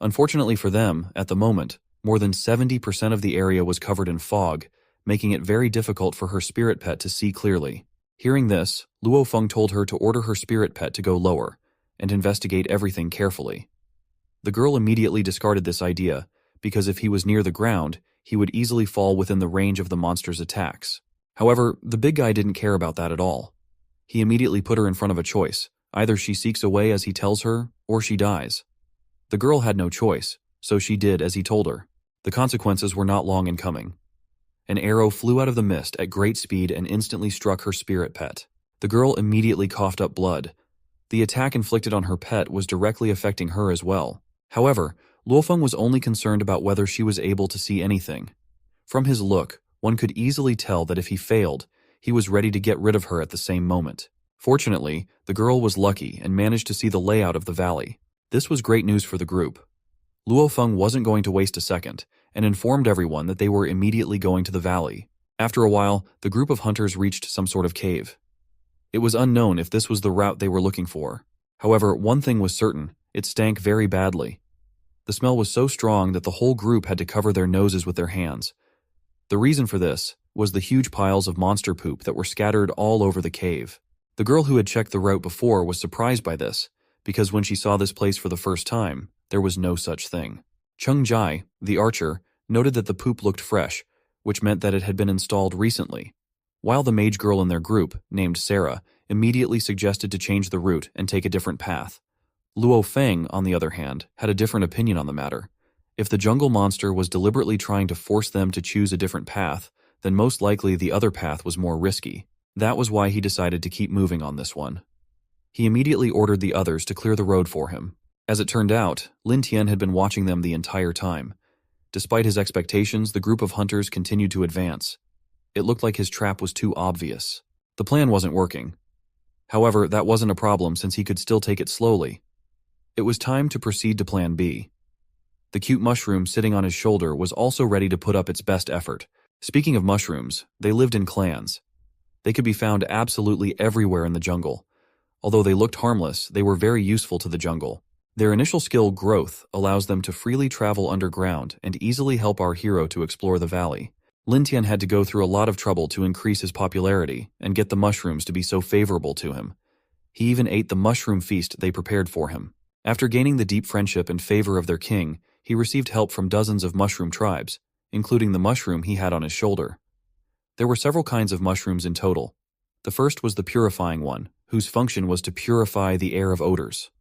Unfortunately for them, at the moment, more than 70% of the area was covered in fog, making it very difficult for her spirit pet to see clearly. Hearing this, Luo Feng told her to order her spirit pet to go lower and investigate everything carefully. The girl immediately discarded this idea, because if he was near the ground, he would easily fall within the range of the monster's attacks. However, the big guy didn't care about that at all. He immediately put her in front of a choice. Either she seeks away as he tells her, or she dies. The girl had no choice, so she did as he told her. The consequences were not long in coming. An arrow flew out of the mist at great speed and instantly struck her spirit pet. The girl immediately coughed up blood. The attack inflicted on her pet was directly affecting her as well. However, Luo Feng was only concerned about whether she was able to see anything. From his look, one could easily tell that if he failed, he was ready to get rid of her at the same moment. Fortunately, the girl was lucky and managed to see the layout of the valley. This was great news for the group. Luo Feng wasn't going to waste a second, and informed everyone that they were immediately going to the valley. After a while, the group of hunters reached some sort of cave. It was unknown if this was the route they were looking for. However, one thing was certain: it stank very badly. The smell was so strong that the whole group had to cover their noses with their hands. The reason for this was the huge piles of monster poop that were scattered all over the cave. The girl who had checked the route before was surprised by this, because when she saw this place for the first time, there was no such thing. Cheng Jai, the archer, noted that the poop looked fresh, which meant that it had been installed recently. While the mage girl in their group, named Sarah, immediately suggested to change the route and take a different path. Luo Feng, on the other hand, had a different opinion on the matter. If the jungle monster was deliberately trying to force them to choose a different path, then most likely the other path was more risky. That was why he decided to keep moving on this one. He immediately ordered the others to clear the road for him. As it turned out, Lin Tian had been watching them the entire time. Despite his expectations, the group of hunters continued to advance. It looked like his trap was too obvious. The plan wasn't working. However, that wasn't a problem since he could still take it slowly. It was time to proceed to Plan B. The cute mushroom sitting on his shoulder was also ready to put up its best effort. Speaking of mushrooms, they lived in clans. They could be found absolutely everywhere in the jungle. Although they looked harmless, they were very useful to the jungle. Their initial skill, growth, allows them to freely travel underground and easily help our hero to explore the valley. Lin Tian had to go through a lot of trouble to increase his popularity and get the mushrooms to be so favorable to him. He even ate the mushroom feast they prepared for him. After gaining the deep friendship and favor of their king, he received help from dozens of mushroom tribes, including the mushroom he had on his shoulder. There were several kinds of mushrooms in total. The first was the purifying one, whose function was to purify the air of odors.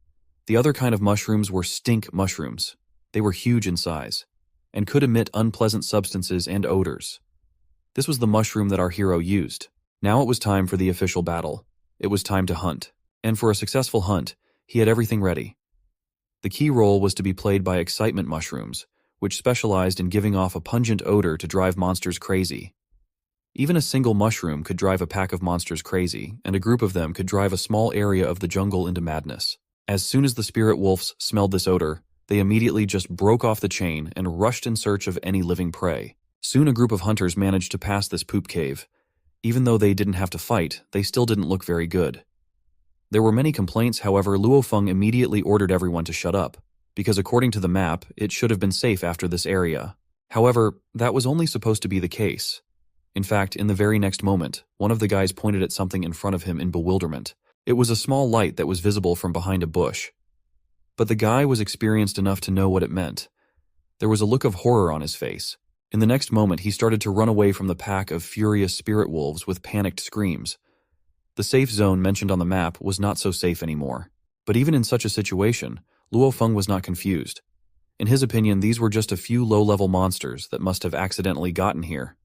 The other kind of mushrooms were stink mushrooms. They were huge in size, and could emit unpleasant substances and odors. This was the mushroom that our hero used. Now it was time for the official battle. It was time to hunt. And for a successful hunt, he had everything ready. The key role was to be played by excitement mushrooms, which specialized in giving off a pungent odor to drive monsters crazy. Even a single mushroom could drive a pack of monsters crazy, and a group of them could drive a small area of the jungle into madness. As soon as the spirit wolves smelled this odor, they immediately just broke off the chain and rushed in search of any living prey. Soon a group of hunters managed to pass this poop cave. Even though they didn't have to fight, they still didn't look very good. There were many complaints, however, Luo Feng immediately ordered everyone to shut up, because according to the map, it should have been safe after this area. However, that was only supposed to be the case. In fact, in the very next moment, one of the guys pointed at something in front of him in bewilderment. It was a small light that was visible from behind a bush. But the guy was experienced enough to know what it meant. There was a look of horror on his face. In the next moment, he started to run away from the pack of furious spirit wolves with panicked screams. The safe zone mentioned on the map was not so safe anymore. But even in such a situation, Luo Feng was not confused. In his opinion, these were just a few low-level monsters that must have accidentally gotten here.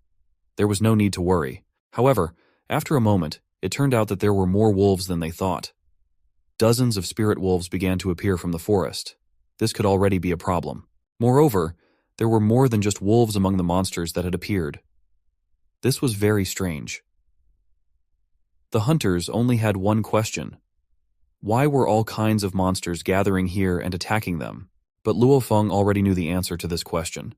There was no need to worry. However, after a moment, it turned out that there were more wolves than they thought. Dozens of spirit wolves began to appear from the forest. This could already be a problem. Moreover, there were more than just wolves among the monsters that had appeared. This was very strange. The hunters only had one question. Why were all kinds of monsters gathering here and attacking them? But Luo Feng already knew the answer to this question.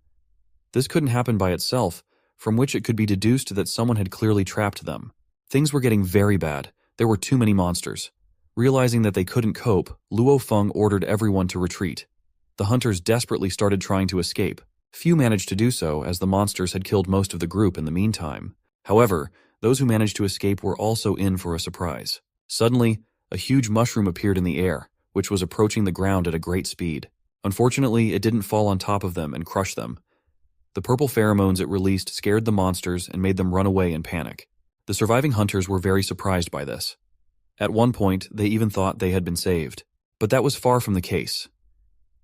This couldn't happen by itself, from which it could be deduced that someone had clearly trapped them. Things were getting very bad. There were too many monsters. Realizing that they couldn't cope, Luo Feng ordered everyone to retreat. The hunters desperately started trying to escape. Few managed to do so, as the monsters had killed most of the group in the meantime. However, those who managed to escape were also in for a surprise. Suddenly, a huge mushroom appeared in the air, which was approaching the ground at a great speed. Unfortunately, it didn't fall on top of them and crush them. The purple pheromones it released scared the monsters and made them run away in panic. The surviving hunters were very surprised by this. At one point, they even thought they had been saved. But that was far from the case.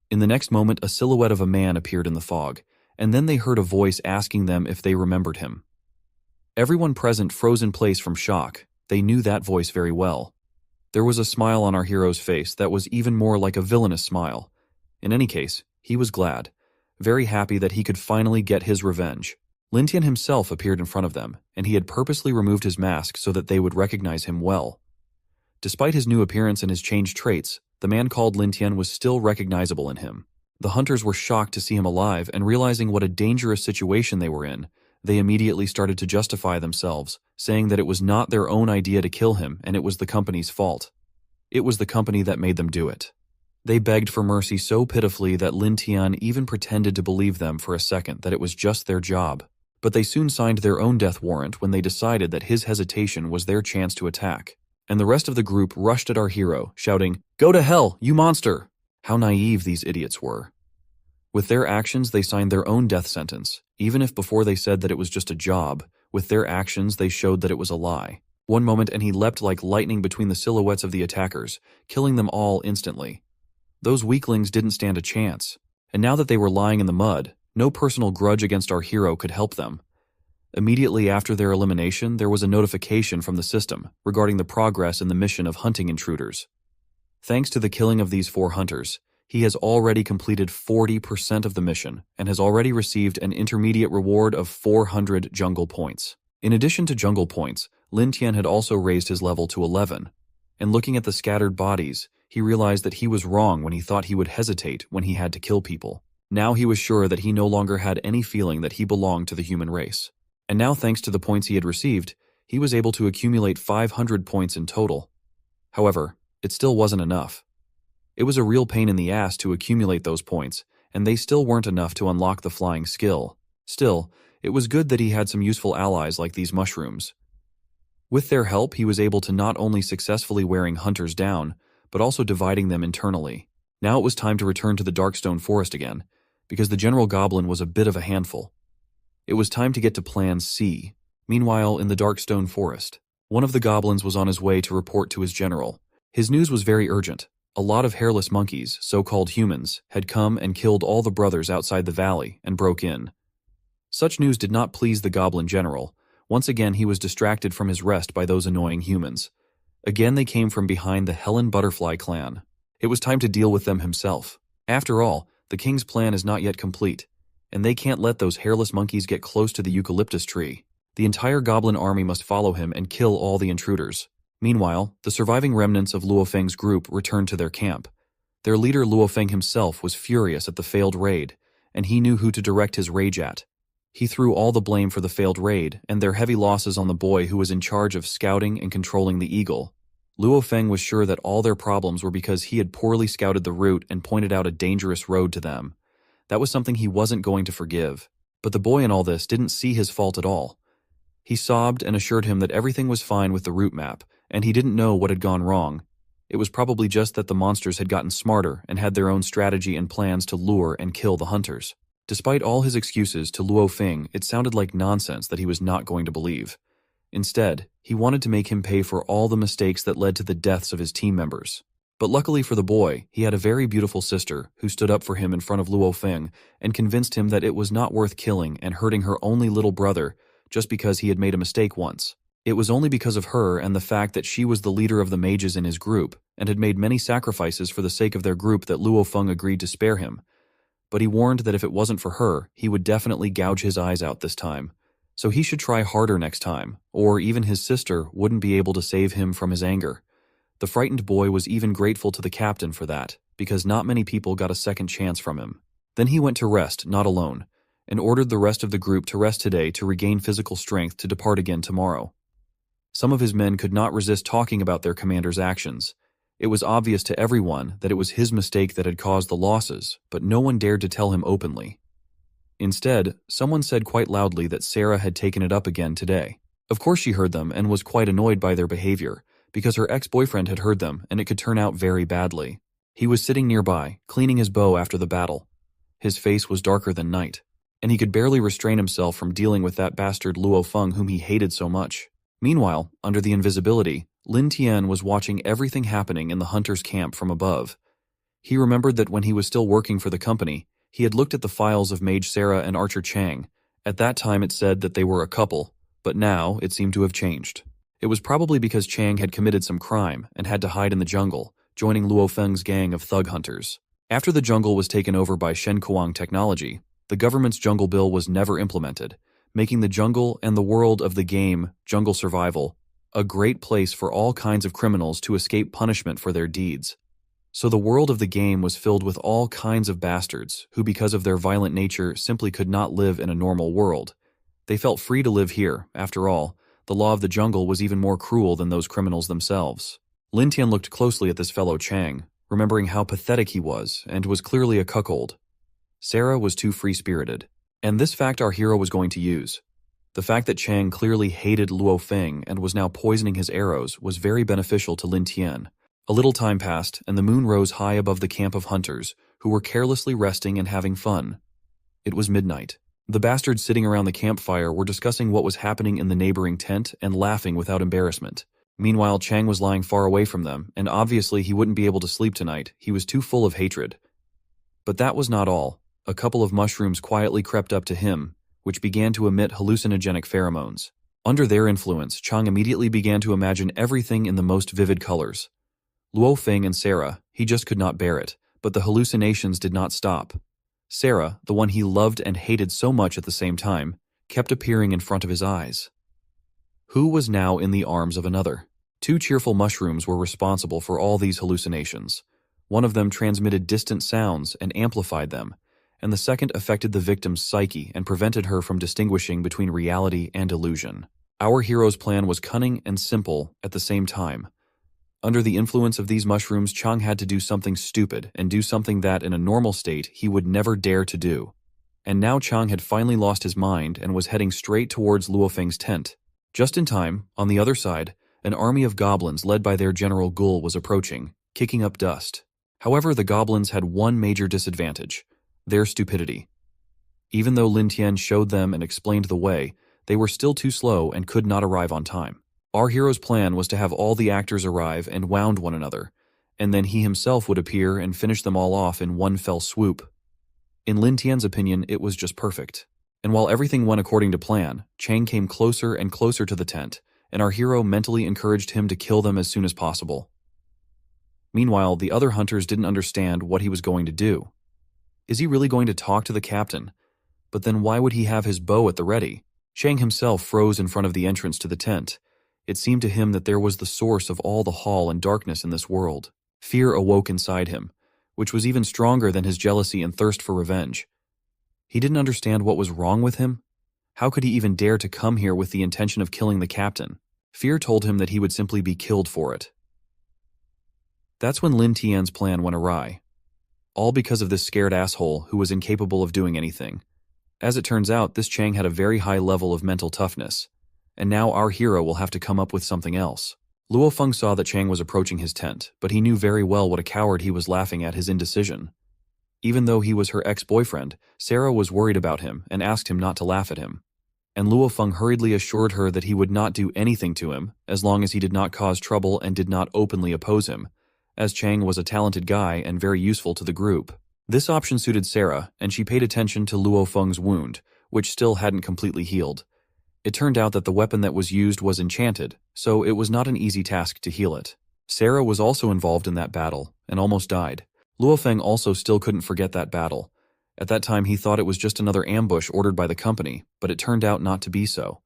In the next moment, a silhouette of a man appeared in the fog, and then they heard a voice asking them if they remembered him. Everyone present froze in place from shock. They knew that voice very well. There was a smile on our hero's face that was even more like a villainous smile. In any case, he was glad, very happy that he could finally get his revenge. Lin Tian himself appeared in front of them, and he had purposely removed his mask so that they would recognize him well. Despite his new appearance and his changed traits, the man called Lin Tian was still recognizable in him. The hunters were shocked to see him alive, and realizing what a dangerous situation they were in, they immediately started to justify themselves, saying that it was not their own idea to kill him and it was the company's fault. It was the company that made them do it. They begged for mercy so pitifully that Lin Tian even pretended to believe them for a second that it was just their job. But they soon signed their own death warrant when they decided that his hesitation was their chance to attack. And the rest of the group rushed at our hero, shouting, "Go to hell, you monster!" How naive these idiots were. With their actions, they signed their own death sentence. Even if before they said that it was just a job, with their actions they showed that it was a lie. One moment and he leapt like lightning between the silhouettes of the attackers, killing them all instantly. Those weaklings didn't stand a chance. And now that they were lying in the mud, no personal grudge against our hero could help them. Immediately after their elimination, there was a notification from the system regarding the progress in the mission of hunting intruders. Thanks to the killing of these 4 hunters, he has already completed 40% of the mission and has already received an intermediate reward of 400 jungle points. In addition to jungle points, Lin Tian had also raised his level to 11. And looking at the scattered bodies, he realized that he was wrong when he thought he would hesitate when he had to kill people. Now he was sure that he no longer had any feeling that he belonged to the human race. And now, thanks to the points he had received, he was able to accumulate 500 points in total. However, it still wasn't enough. It was a real pain in the ass to accumulate those points, and they still weren't enough to unlock the flying skill. Still, it was good that he had some useful allies like these mushrooms. With their help, he was able to not only successfully wearing hunters down, but also dividing them internally. Now it was time to return to the Darkstone Forest again, because the General Goblin was a bit of a handful. It was time to get to Plan C. Meanwhile, in the Darkstone Forest, one of the goblins was on his way to report to his general. His news was very urgent. A lot of hairless monkeys, so-called humans, had come and killed all the brothers outside the valley and broke in. Such news did not please the goblin general. Once again, he was distracted from his rest by those annoying humans. Again, they came from behind the Helen Butterfly clan. It was time to deal with them himself. After all, the king's plan is not yet complete, and they can't let those hairless monkeys get close to the eucalyptus tree. The entire goblin army must follow him and kill all the intruders. Meanwhile, the surviving remnants of Luo Feng's group returned to their camp. Their leader Luo Feng himself was furious at the failed raid, and he knew who to direct his rage at. He threw all the blame for the failed raid and their heavy losses on the boy who was in charge of scouting and controlling the eagle. Luo Feng was sure that all their problems were because he had poorly scouted the route and pointed out a dangerous road to them. That was something he wasn't going to forgive. But the boy in all this didn't see his fault at all. He sobbed and assured him that everything was fine with the route map, and he didn't know what had gone wrong. It was probably just that the monsters had gotten smarter and had their own strategy and plans to lure and kill the hunters. Despite all his excuses to Luo Feng, it sounded like nonsense that he was not going to believe. Instead, he wanted to make him pay for all the mistakes that led to the deaths of his team members. But luckily for the boy, he had a very beautiful sister who stood up for him in front of Luo Feng and convinced him that it was not worth killing and hurting her only little brother just because he had made a mistake once. It was only because of her and the fact that she was the leader of the mages in his group and had made many sacrifices for the sake of their group that Luo Feng agreed to spare him. But he warned that if it wasn't for her, he would definitely gouge his eyes out this time. So he should try harder next time, or even his sister wouldn't be able to save him from his anger. The frightened boy was even grateful to the captain for that, because not many people got a second chance from him. Then he went to rest, not alone, and ordered the rest of the group to rest today to regain physical strength to depart again tomorrow. Some of his men could not resist talking about their commander's actions. It was obvious to everyone that it was his mistake that had caused the losses, but no one dared to tell him openly. Instead, someone said quite loudly that Sarah had taken it up again today. Of course she heard them and was quite annoyed by their behavior, because her ex-boyfriend had heard them and it could turn out very badly. He was sitting nearby, cleaning his bow after the battle. His face was darker than night, and he could barely restrain himself from dealing with that bastard Luo Feng whom he hated so much. Meanwhile, under the invisibility, Lin Tian was watching everything happening in the hunter's camp from above. He remembered that when he was still working for the company, he had looked at the files of Mage Sarah and Archer Chang. At that time it said that they were a couple, but now it seemed to have changed. It was probably because Chang had committed some crime and had to hide in the jungle, joining Luo Feng's gang of thug hunters. After the jungle was taken over by Shen Kuang technology, the government's jungle bill was never implemented, making the jungle and the world of the game, Jungle Survival, a great place for all kinds of criminals to escape punishment for their deeds. So the world of the game was filled with all kinds of bastards who, because of their violent nature, simply could not live in a normal world. They felt free to live here. After all, the law of the jungle was even more cruel than those criminals themselves. Lin Tian looked closely at this fellow Chang, remembering how pathetic he was and was clearly a cuckold. Sarah was too free-spirited, and this fact our hero was going to use. The fact that Chang clearly hated Luo Feng and was now poisoning his arrows was very beneficial to Lin Tian. A little time passed, and the moon rose high above the camp of hunters, who were carelessly resting and having fun. It was midnight. The bastards sitting around the campfire were discussing what was happening in the neighboring tent and laughing without embarrassment. Meanwhile, Chang was lying far away from them, and obviously he wouldn't be able to sleep tonight. He was too full of hatred. But that was not all. A couple of mushrooms quietly crept up to him, which began to emit hallucinogenic pheromones. Under their influence, Chang immediately began to imagine everything in the most vivid colors. Luo Feng and Sarah, he just could not bear it, but the hallucinations did not stop. Sarah, the one he loved and hated so much at the same time, kept appearing in front of his eyes. Who was now in the arms of another? Two cheerful mushrooms were responsible for all these hallucinations. One of them transmitted distant sounds and amplified them, and the second affected the victim's psyche and prevented her from distinguishing between reality and illusion. Our hero's plan was cunning and simple at the same time. Under the influence of these mushrooms, Chang had to do something stupid and do something that, in a normal state, he would never dare to do. And now Chang had finally lost his mind and was heading straight towards Luo Feng's tent. Just in time, on the other side, an army of goblins led by their general Gul was approaching, kicking up dust. However, the goblins had one major disadvantage: their stupidity. Even though Lin Tian showed them and explained the way, they were still too slow and could not arrive on time. Our hero's plan was to have all the actors arrive and wound one another, and then he himself would appear and finish them all off in one fell swoop. In Lin Tian's opinion, it was just perfect. And while everything went according to plan, Chang came closer and closer to the tent, and our hero mentally encouraged him to kill them as soon as possible. Meanwhile, the other hunters didn't understand what he was going to do. Is he really going to talk to the captain? But then why would he have his bow at the ready? Chang himself froze in front of the entrance to the tent. It seemed to him that there was the source of all the hall and darkness in this world. Fear awoke inside him, which was even stronger than his jealousy and thirst for revenge. He didn't understand what was wrong with him. How could he even dare to come here with the intention of killing the captain? Fear told him that he would simply be killed for it. That's when Lin Tian's plan went awry. All because of this scared asshole who was incapable of doing anything. As it turns out, this Chang had a very high level of mental toughness, and now our hero will have to come up with something else. Luo Feng saw that Chang was approaching his tent, but he knew very well what a coward he was, laughing at his indecision. Even though he was her ex-boyfriend, Sarah was worried about him and asked him not to laugh at him. And Luo Feng hurriedly assured her that he would not do anything to him as long as he did not cause trouble and did not openly oppose him, as Chang was a talented guy and very useful to the group. This option suited Sarah, and she paid attention to Luo Feng's wound, which still hadn't completely healed. It turned out that the weapon that was used was enchanted, so it was not an easy task to heal it. Sarah was also involved in that battle, and almost died. Luo Feng also still couldn't forget that battle. At that time he thought it was just another ambush ordered by the company, but it turned out not to be so.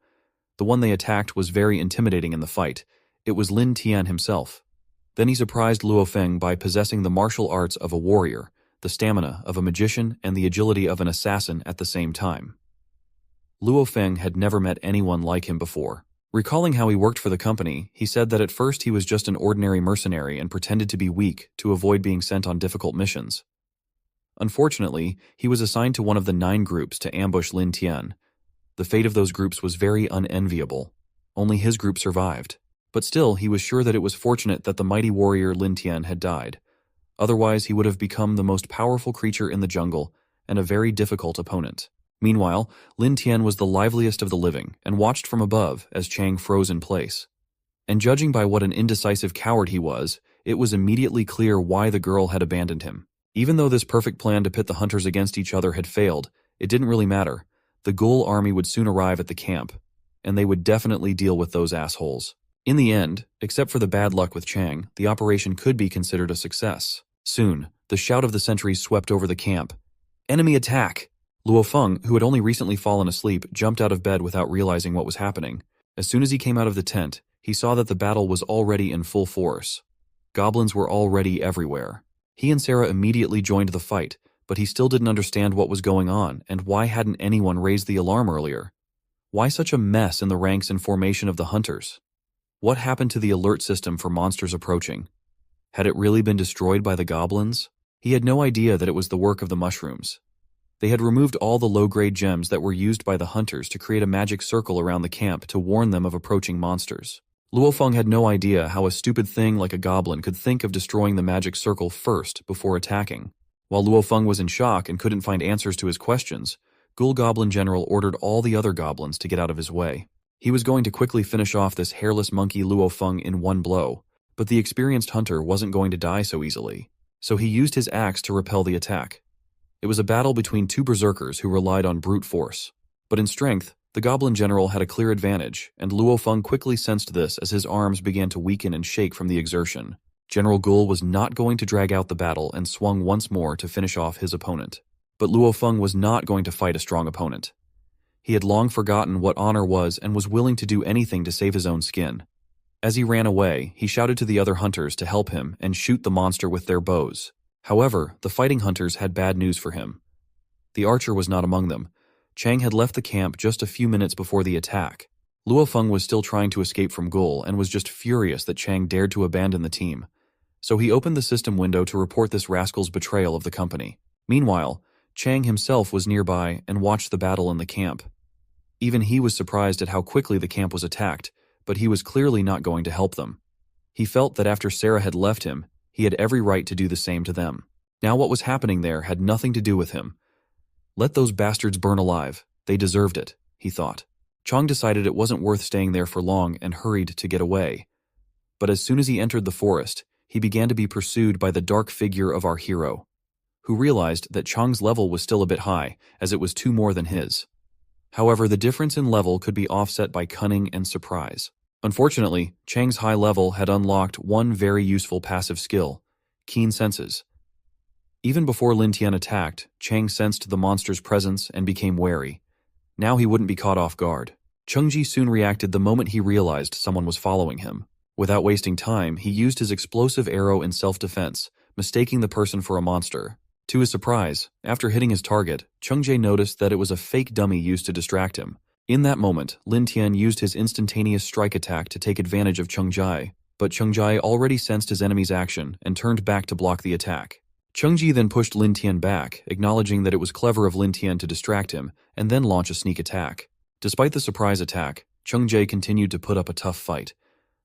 The one they attacked was very intimidating in the fight. It was Lin Tian himself. Then he surprised Luo Feng by possessing the martial arts of a warrior, the stamina of a magician, and the agility of an assassin at the same time. Luo Feng had never met anyone like him before. Recalling how he worked for the company, he said that at first he was just an ordinary mercenary and pretended to be weak to avoid being sent on difficult missions. Unfortunately, he was assigned to one of the 9 groups to ambush Lin Tian. The fate of those groups was very unenviable. Only his group survived. But still, he was sure that it was fortunate that the mighty warrior Lin Tian had died. Otherwise, he would have become the most powerful creature in the jungle and a very difficult opponent. Meanwhile, Lin Tian was the liveliest of the living and watched from above as Chang froze in place. And judging by what an indecisive coward he was, it was immediately clear why the girl had abandoned him. Even though this perfect plan to pit the hunters against each other had failed, it didn't really matter. The Gul army would soon arrive at the camp, and they would definitely deal with those assholes. In the end, except for the bad luck with Chang, the operation could be considered a success. Soon, the shout of the sentries swept over the camp. Enemy attack! Luo Feng, who had only recently fallen asleep, jumped out of bed without realizing what was happening. As soon as he came out of the tent, he saw that the battle was already in full force. Goblins were already everywhere. He and Sarah immediately joined the fight, but he still didn't understand what was going on and why hadn't anyone raised the alarm earlier. Why such a mess in the ranks and formation of the hunters? What happened to the alert system for monsters approaching? Had it really been destroyed by the goblins? He had no idea that it was the work of the mushrooms. They had removed all the low-grade gems that were used by the hunters to create a magic circle around the camp to warn them of approaching monsters. Luo Feng had no idea how a stupid thing like a goblin could think of destroying the magic circle first before attacking. While Luo Feng was in shock and couldn't find answers to his questions, Ghoul Goblin General ordered all the other goblins to get out of his way. He was going to quickly finish off this hairless monkey Luo Feng in one blow, but the experienced hunter wasn't going to die so easily. So he used his axe to repel the attack. It was a battle between 2 berserkers who relied on brute force. But in strength, the Goblin General had a clear advantage, and Luo Feng quickly sensed this as his arms began to weaken and shake from the exertion. General Ghoul was not going to drag out the battle and swung once more to finish off his opponent. But Luo Feng was not going to fight a strong opponent. He had long forgotten what honor was and was willing to do anything to save his own skin. As he ran away, he shouted to the other hunters to help him and shoot the monster with their bows. However, the fighting hunters had bad news for him. The archer was not among them. Chang had left the camp just a few minutes before the attack. Luo Feng was still trying to escape from Gul and was just furious that Chang dared to abandon the team. So he opened the system window to report this rascal's betrayal of the company. Meanwhile, Chang himself was nearby and watched the battle in the camp. Even he was surprised at how quickly the camp was attacked, but he was clearly not going to help them. He felt that after Sarah had left him, he had every right to do the same to them. Now what was happening there had nothing to do with him. Let those bastards burn alive. They deserved it, he thought. Chang decided it wasn't worth staying there for long and hurried to get away. But as soon as he entered the forest, he began to be pursued by the dark figure of our hero, who realized that Chang's level was still a bit high, as it was 2 more than his. However, the difference in level could be offset by cunning and surprise. Unfortunately, Chang's high level had unlocked one very useful passive skill: keen senses. Even before Lin Tian attacked, Chang sensed the monster's presence and became wary. Now he wouldn't be caught off guard. Chengji soon reacted the moment he realized someone was following him. Without wasting time, he used his explosive arrow in self-defense, mistaking the person for a monster. To his surprise, after hitting his target, Chengji noticed that it was a fake dummy used to distract him. In that moment, Lin Tian used his instantaneous strike attack to take advantage of Chengji, but Chengji already sensed his enemy's action and turned back to block the attack. Chengji then pushed Lin Tian back, acknowledging that it was clever of Lin Tian to distract him and then launch a sneak attack. Despite the surprise attack, Chengji continued to put up a tough fight.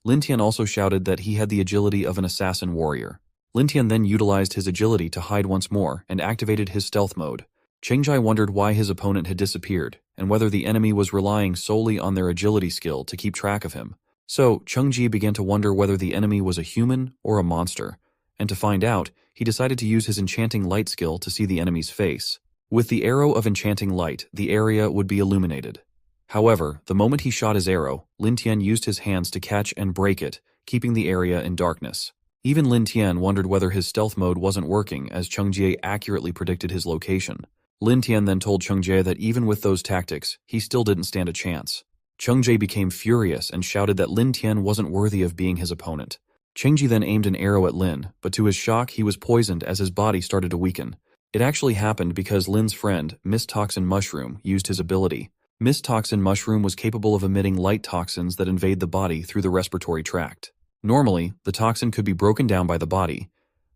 Lin Tian also shouted that he had the agility of an assassin warrior. Lin Tian then utilized his agility to hide once more and activated his stealth mode. Chengji wondered why his opponent had disappeared and whether the enemy was relying solely on their agility skill to keep track of him. So, Chengji began to wonder whether the enemy was a human or a monster, and to find out, he decided to use his enchanting light skill to see the enemy's face. With the arrow of enchanting light, the area would be illuminated. However, the moment he shot his arrow, Lin Tian used his hands to catch and break it, keeping the area in darkness. Even Lin Tian wondered whether his stealth mode wasn't working, as Chengji accurately predicted his location. Lin Tian then told Chengji that even with those tactics, he still didn't stand a chance. Chengji became furious and shouted that Lin Tian wasn't worthy of being his opponent. Chengji then aimed an arrow at Lin, but to his shock he was poisoned as his body started to weaken. It actually happened because Lin's friend, Mist Toxin Mushroom, used his ability. Mist Toxin Mushroom was capable of emitting light toxins that invade the body through the respiratory tract. Normally, the toxin could be broken down by the body,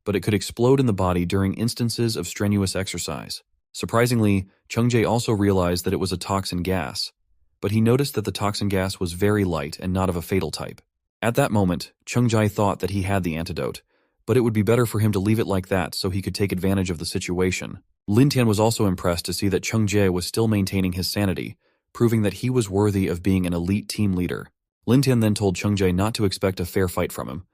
but it could explode in the body during instances of strenuous exercise. Surprisingly, Chengji also realized that it was a toxin gas, but he noticed that the toxin gas was very light and not of a fatal type. At that moment, Chengji thought that he had the antidote, but it would be better for him to leave it like that so he could take advantage of the situation. Lin Tian was also impressed to see that Chengji was still maintaining his sanity, proving that he was worthy of being an elite team leader. Lin Tian then told Chengji not to expect a fair fight from him.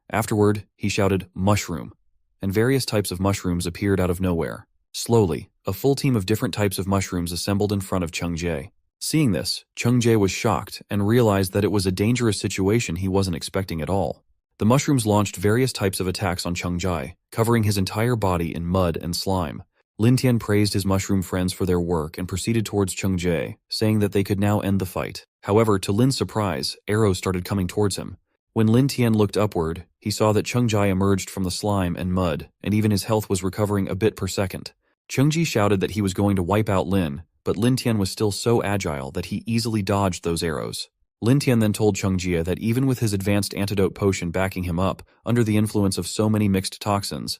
Afterward, he shouted, "Mushroom," and various types of mushrooms appeared out of nowhere. Slowly, a full team of different types of mushrooms assembled in front of Chengji. Seeing this, Chengji was shocked and realized that it was a dangerous situation he wasn't expecting at all. The mushrooms launched various types of attacks on Chengji, covering his entire body in mud and slime. Lin Tian praised his mushroom friends for their work and proceeded towards Chengji, saying that they could now end the fight. However, to Lin's surprise, arrows started coming towards him. When Lin Tian looked upward, he saw that Chengji emerged from the slime and mud, and even his health was recovering a bit per second. Chengji shouted that he was going to wipe out Lin, but Lin Tian was still so agile that he easily dodged those arrows. Lin Tian then told Chengji that even with his advanced antidote potion backing him up, under the influence of so many mixed toxins,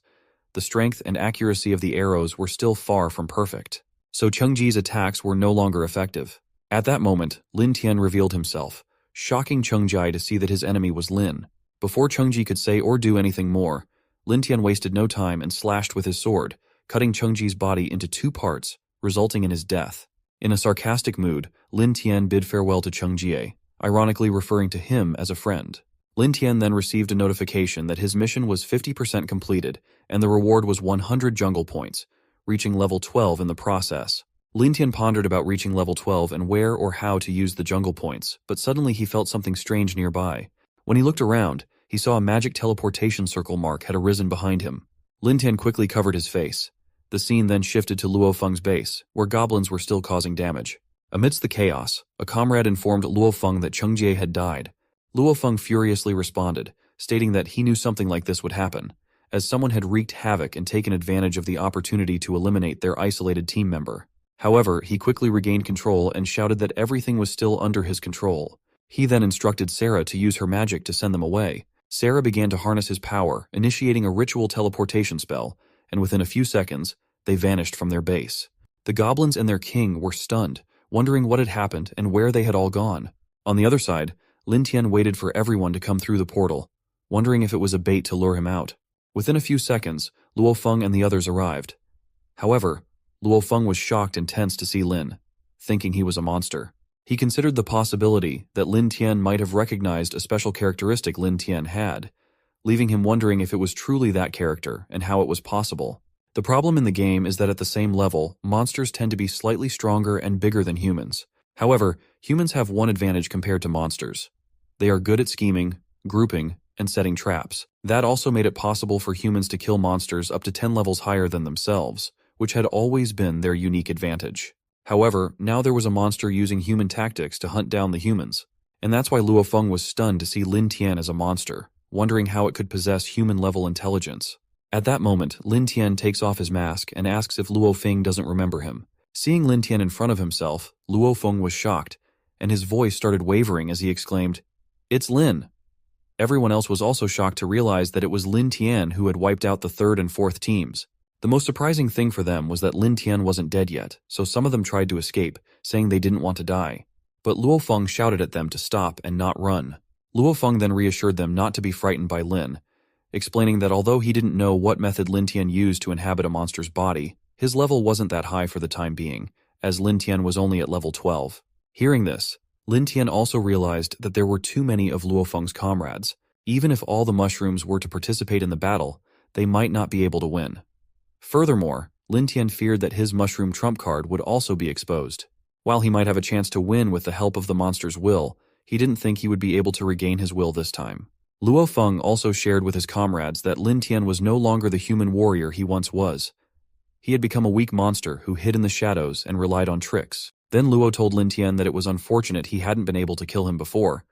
the strength and accuracy of the arrows were still far from perfect. So Chengji's attacks were no longer effective. At that moment, Lin Tian revealed himself, shocking Chengji to see that his enemy was Lin. Before Chengji could say or do anything more, Lin Tian wasted no time and slashed with his sword, cutting Chengji's body into 2 parts, resulting in his death. In a sarcastic mood, Lin Tian bid farewell to Chengji, ironically referring to him as a friend. Lin Tian then received a notification that his mission was 50% completed, and the reward was 100 jungle points, reaching level 12 in the process. Lin Tian pondered about reaching level 12 and where or how to use the jungle points, but suddenly he felt something strange nearby. When he looked around, he saw a magic teleportation circle mark had arisen behind him. Lin Tian quickly covered his face. The scene then shifted to Luo Feng's base, where goblins were still causing damage. Amidst the chaos, a comrade informed Luo Feng that Chengji had died. Luo Feng furiously responded, stating that he knew something like this would happen, as someone had wreaked havoc and taken advantage of the opportunity to eliminate their isolated team member. However, he quickly regained control and shouted that everything was still under his control. He then instructed Sarah to use her magic to send them away. Sarah began to harness his power, initiating a ritual teleportation spell, and within a few seconds, they vanished from their base. The goblins and their king were stunned, wondering what had happened and where they had all gone. On the other side, Lin Tian waited for everyone to come through the portal, wondering if it was a bait to lure him out. Within a few seconds, Luo Feng and the others arrived. However, Luo Feng was shocked and tense to see Lin, thinking he was a monster. He considered the possibility that Lin Tian might have recognized a special characteristic Lin Tian had, leaving him wondering if it was truly that character and how it was possible. The problem in the game is that at the same level, monsters tend to be slightly stronger and bigger than humans. However, humans have one advantage compared to monsters. They are good at scheming, grouping, and setting traps. That also made it possible for humans to kill monsters up to 10 levels higher than themselves, which had always been their unique advantage. However, now there was a monster using human tactics to hunt down the humans, and that's why Luo Feng was stunned to see Lin Tian as a monster, wondering how it could possess human-level intelligence. At that moment, Lin Tian takes off his mask and asks if Luo Feng doesn't remember him. Seeing Lin Tian in front of himself, Luo Feng was shocked, and his voice started wavering as he exclaimed, "It's Lin!" Everyone else was also shocked to realize that it was Lin Tian who had wiped out the 3rd and 4th teams. The most surprising thing for them was that Lin Tian wasn't dead yet, so some of them tried to escape, saying they didn't want to die. But Luo Feng shouted at them to stop and not run. Luo Feng then reassured them not to be frightened by Lin, explaining that although he didn't know what method Lin Tian used to inhabit a monster's body, his level wasn't that high for the time being, as Lin Tian was only at level 12. Hearing this, Lin Tian also realized that there were too many of Luo Feng's comrades. Even if all the mushrooms were to participate in the battle, they might not be able to win. Furthermore, Lin Tian feared that his mushroom trump card would also be exposed. While he might have a chance to win with the help of the monster's will, he didn't think he would be able to regain his will this time. Luo Feng also shared with his comrades that Lin Tian was no longer the human warrior he once was. He had become a weak monster who hid in the shadows and relied on tricks. Then Luo told Lin Tian that it was unfortunate he hadn't been able to kill him before,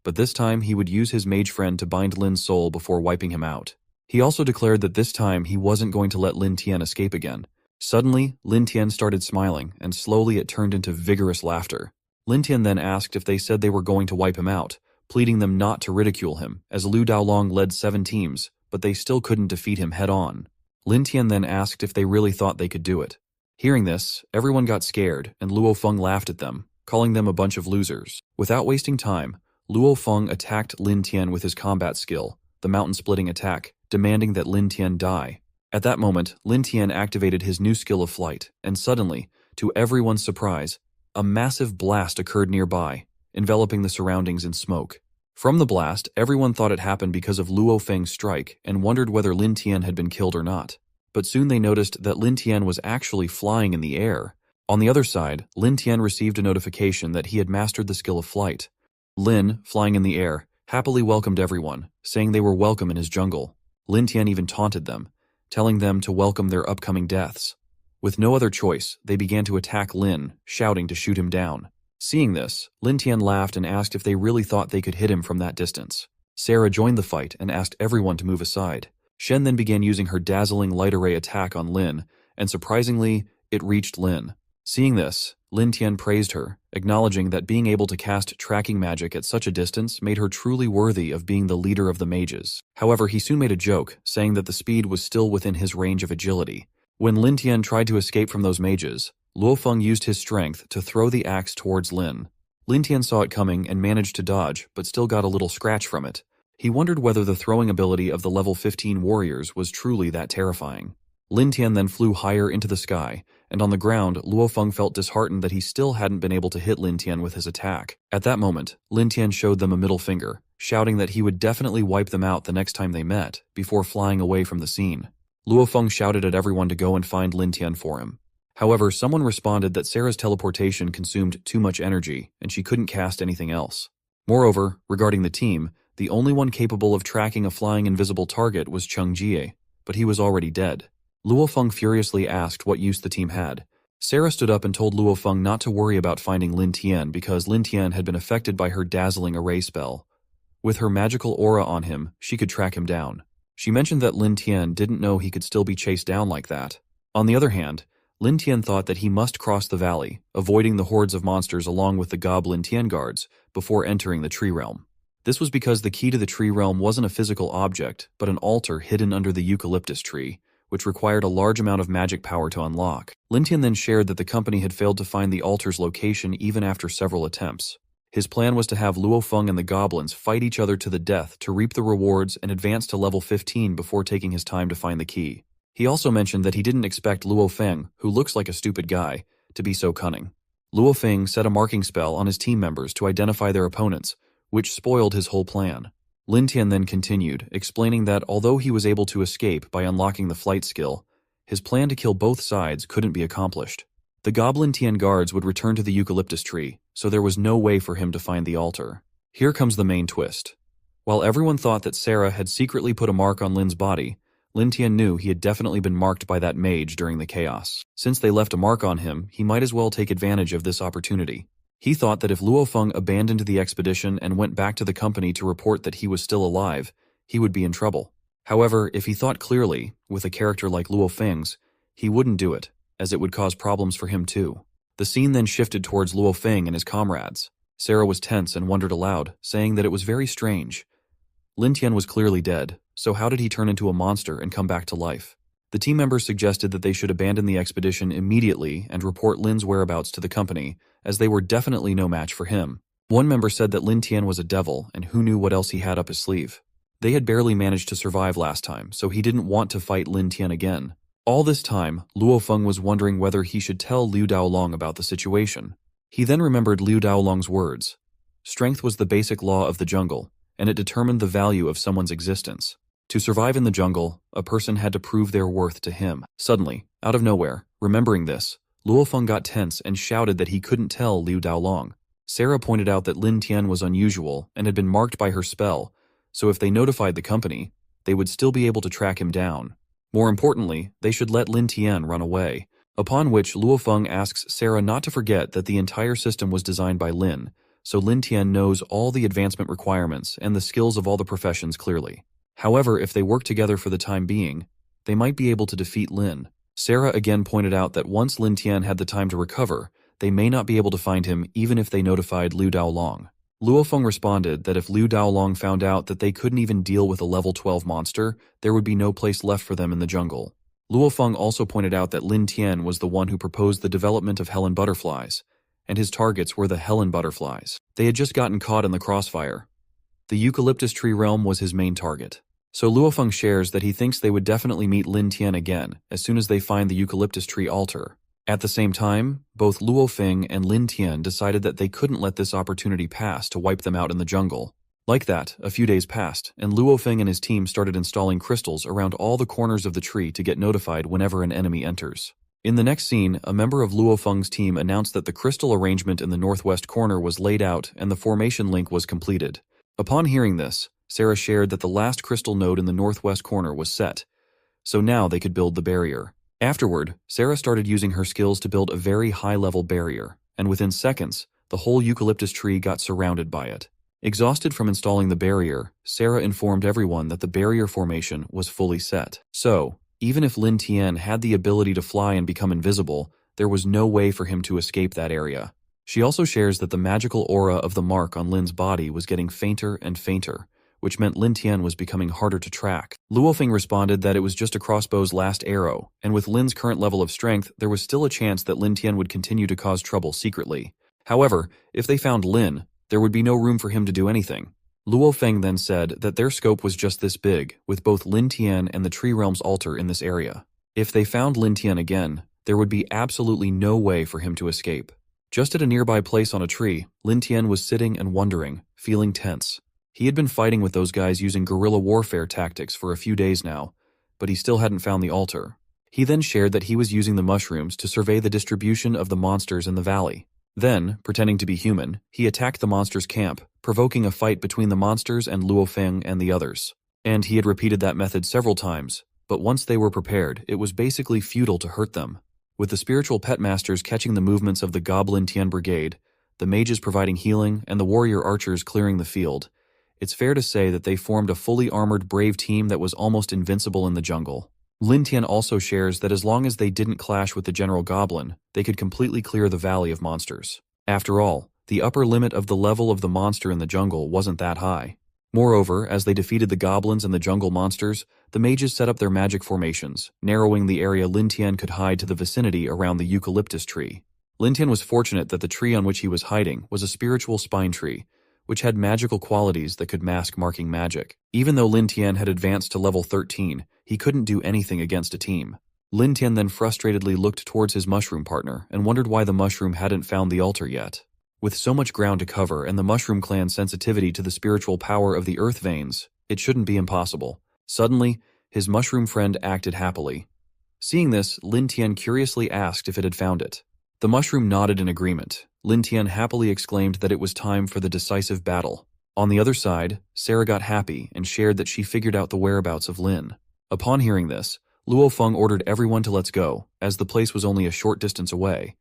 but this time he would use his mage friend to bind Lin's soul before wiping him out. He also declared that this time he wasn't going to let Lin Tian escape again. Suddenly, Lin Tian started smiling, and slowly it turned into vigorous laughter. Lin Tian then asked if they said they were going to wipe him out, pleading them not to ridicule him, as Lu Daolong led 7 teams, but they still couldn't defeat him head-on. Lin Tian then asked if they really thought they could do it. Hearing this, everyone got scared, and Luo Feng laughed at them, calling them a bunch of losers. Without wasting time, Luo Feng attacked Lin Tian with his combat skill, the mountain-splitting attack, demanding that Lin Tian die. At that moment, Lin Tian activated his new skill of flight, and suddenly, to everyone's surprise, a massive blast occurred nearby, enveloping the surroundings in smoke. From the blast, everyone thought it happened because of Luo Feng's strike and wondered whether Lin Tian had been killed or not. But soon they noticed that Lin Tian was actually flying in the air. On the other side, Lin Tian received a notification that he had mastered the skill of flight. Lin, flying in the air, happily welcomed everyone, saying they were welcome in his jungle. Lin Tian even taunted them, telling them to welcome their upcoming deaths. With no other choice, they began to attack Lin, shouting to shoot him down. Seeing this, Lin Tian laughed and asked if they really thought they could hit him from that distance. Sarah joined the fight and asked everyone to move aside. Shen then began using her dazzling light array attack on Lin, and surprisingly, it reached Lin. Seeing this, Lin Tian praised her, acknowledging that being able to cast tracking magic at such a distance made her truly worthy of being the leader of the mages. However, he soon made a joke, saying that the speed was still within his range of agility. When Lin Tian tried to escape from those mages, Luo Feng used his strength to throw the axe towards Lin. Lin Tian saw it coming and managed to dodge, but still got a little scratch from it. He wondered whether the throwing ability of the level 15 warriors was truly that terrifying. Lin Tian then flew higher into the sky, and on the ground, Luo Feng felt disheartened that he still hadn't been able to hit Lin Tian with his attack. At that moment, Lin Tian showed them a middle finger, shouting that he would definitely wipe them out the next time they met, before flying away from the scene. Luo Feng shouted at everyone to go and find Lin Tian for him. However, someone responded that Sarah's teleportation consumed too much energy, and she couldn't cast anything else. Moreover, regarding the team, the only one capable of tracking a flying invisible target was Cheng Jie, but he was already dead. Luo Feng furiously asked what use the team had. Sarah stood up and told Luo Feng not to worry about finding Lin Tian because Lin Tian had been affected by her dazzling array spell. With her magical aura on him, she could track him down. She mentioned that Lin Tian didn't know he could still be chased down like that. On the other hand, Lin Tian thought that he must cross the valley, avoiding the hordes of monsters along with the Goblin Tian guards, before entering the tree realm. This was because the key to the tree realm wasn't a physical object, but an altar hidden under the eucalyptus tree, which required a large amount of magic power to unlock. Lin Tian then shared that the company had failed to find the altar's location even after several attempts. His plan was to have Luo Feng and the goblins fight each other to the death to reap the rewards and advance to level 15 before taking his time to find the key. He also mentioned that he didn't expect Luo Feng, who looks like a stupid guy, to be so cunning. Luo Feng set a marking spell on his team members to identify their opponents, which spoiled his whole plan. Lin Tian then continued, explaining that although he was able to escape by unlocking the flight skill, his plan to kill both sides couldn't be accomplished. The Goblin Tian guards would return to the eucalyptus tree, so there was no way for him to find the altar. Here comes the main twist. While everyone thought that Sarah had secretly put a mark on Lin's body, Lin Tian knew he had definitely been marked by that mage during the chaos. Since they left a mark on him, he might as well take advantage of this opportunity. He thought that if Luo Feng abandoned the expedition and went back to the company to report that he was still alive, he would be in trouble. However, if he thought clearly, with a character like Luo Feng's, he wouldn't do it, as it would cause problems for him too. The scene then shifted towards Luo Feng and his comrades. Sarah was tense and wondered aloud, saying that it was very strange. Lin Tian was clearly dead, so how did he turn into a monster and come back to life? The team members suggested that they should abandon the expedition immediately and report Lin's whereabouts to the company, as they were definitely no match for him. One member said that Lin Tian was a devil and who knew what else he had up his sleeve. They had barely managed to survive last time, so he didn't want to fight Lin Tian again. All this time, Luo Feng was wondering whether he should tell Liu Daolong about the situation. He then remembered Liu Daolong's words. Strength was the basic law of the jungle, and it determined the value of someone's existence. To survive in the jungle, a person had to prove their worth to him. Suddenly, out of nowhere, remembering this, Luo Feng got tense and shouted that he couldn't tell Liu Daolong. Sarah pointed out that Lin Tian was unusual and had been marked by her spell, so if they notified the company, they would still be able to track him down. More importantly, they should let Lin Tian run away, upon which Luo Feng asks Sarah not to forget that the entire system was designed by Lin, so Lin Tian knows all the advancement requirements and the skills of all the professions clearly. However, if they work together for the time being, they might be able to defeat Lin. Sarah again pointed out that once Lin Tian had the time to recover, they may not be able to find him even if they notified Liu Daolong. Luo Feng responded that if Liu Daolong found out that they couldn't even deal with a level 12 monster, there would be no place left for them in the jungle. Luo Feng also pointed out that Lin Tian was the one who proposed the development of Helen butterflies, and his targets were the Helen butterflies. They had just gotten caught in the crossfire. The eucalyptus tree realm was his main target. So Luo Feng shares that he thinks they would definitely meet Lin Tian again as soon as they find the eucalyptus tree altar. At the same time, both Luo Feng and Lin Tian decided that they couldn't let this opportunity pass to wipe them out in the jungle. Like that, a few days passed, and Luo Feng and his team started installing crystals around all the corners of the tree to get notified whenever an enemy enters. In the next scene, a member of Luo Feng's team announced that the crystal arrangement in the northwest corner was laid out and the formation link was completed. Upon hearing this, Sarah shared that the last crystal node in the northwest corner was set, so now they could build the barrier. Afterward, Sarah started using her skills to build a very high-level barrier, and within seconds, the whole eucalyptus tree got surrounded by it. Exhausted from installing the barrier, Sarah informed everyone that the barrier formation was fully set. So, even if Lin Tian had the ability to fly and become invisible, there was no way for him to escape that area. She also shares that the magical aura of the mark on Lin's body was getting fainter and fainter, which meant Lin Tian was becoming harder to track. Luo Feng responded that it was just a crossbow's last arrow, and with Lin's current level of strength, there was still a chance that Lin Tian would continue to cause trouble secretly. However, if they found Lin, there would be no room for him to do anything. Luo Feng then said that their scope was just this big, with both Lin Tian and the Tree Realm's altar in this area. If they found Lin Tian again, there would be absolutely no way for him to escape. Just at a nearby place on a tree, Lin Tian was sitting and wondering, feeling tense. He had been fighting with those guys using guerrilla warfare tactics for a few days now, but he still hadn't found the altar. He then shared that he was using the mushrooms to survey the distribution of the monsters in the valley. Then, pretending to be human, he attacked the monsters' camp, provoking a fight between the monsters and Luo Feng and the others. And he had repeated that method several times, but once they were prepared, it was basically futile to hurt them. With the spiritual pet masters catching the movements of the Goblin Tian Brigade, the mages providing healing, and the warrior archers clearing the field, it's fair to say that they formed a fully armored brave team that was almost invincible in the jungle. Lin Tian also shares that as long as they didn't clash with the General Goblin, they could completely clear the Valley of Monsters. After all, the upper limit of the level of the monster in the jungle wasn't that high. Moreover, as they defeated the goblins and the jungle monsters, the mages set up their magic formations, narrowing the area Lin Tian could hide to the vicinity around the eucalyptus tree. Lin Tian was fortunate that the tree on which he was hiding was a spiritual spine tree, which had magical qualities that could mask marking magic. Even though Lin Tian had advanced to level 13, he couldn't do anything against a team. Lin Tian then frustratedly looked towards his mushroom partner and wondered why the mushroom hadn't found the altar yet. With so much ground to cover and the mushroom clan's sensitivity to the spiritual power of the earth veins, it shouldn't be impossible. Suddenly, his mushroom friend acted happily. Seeing this, Lin Tian curiously asked if it had found it. The mushroom nodded in agreement. Lin Tian happily exclaimed that it was time for the decisive battle. On the other side, Sarah got happy and shared that she figured out the whereabouts of Lin. Upon hearing this, Luo Feng ordered everyone to let's go, as the place was only a short distance away,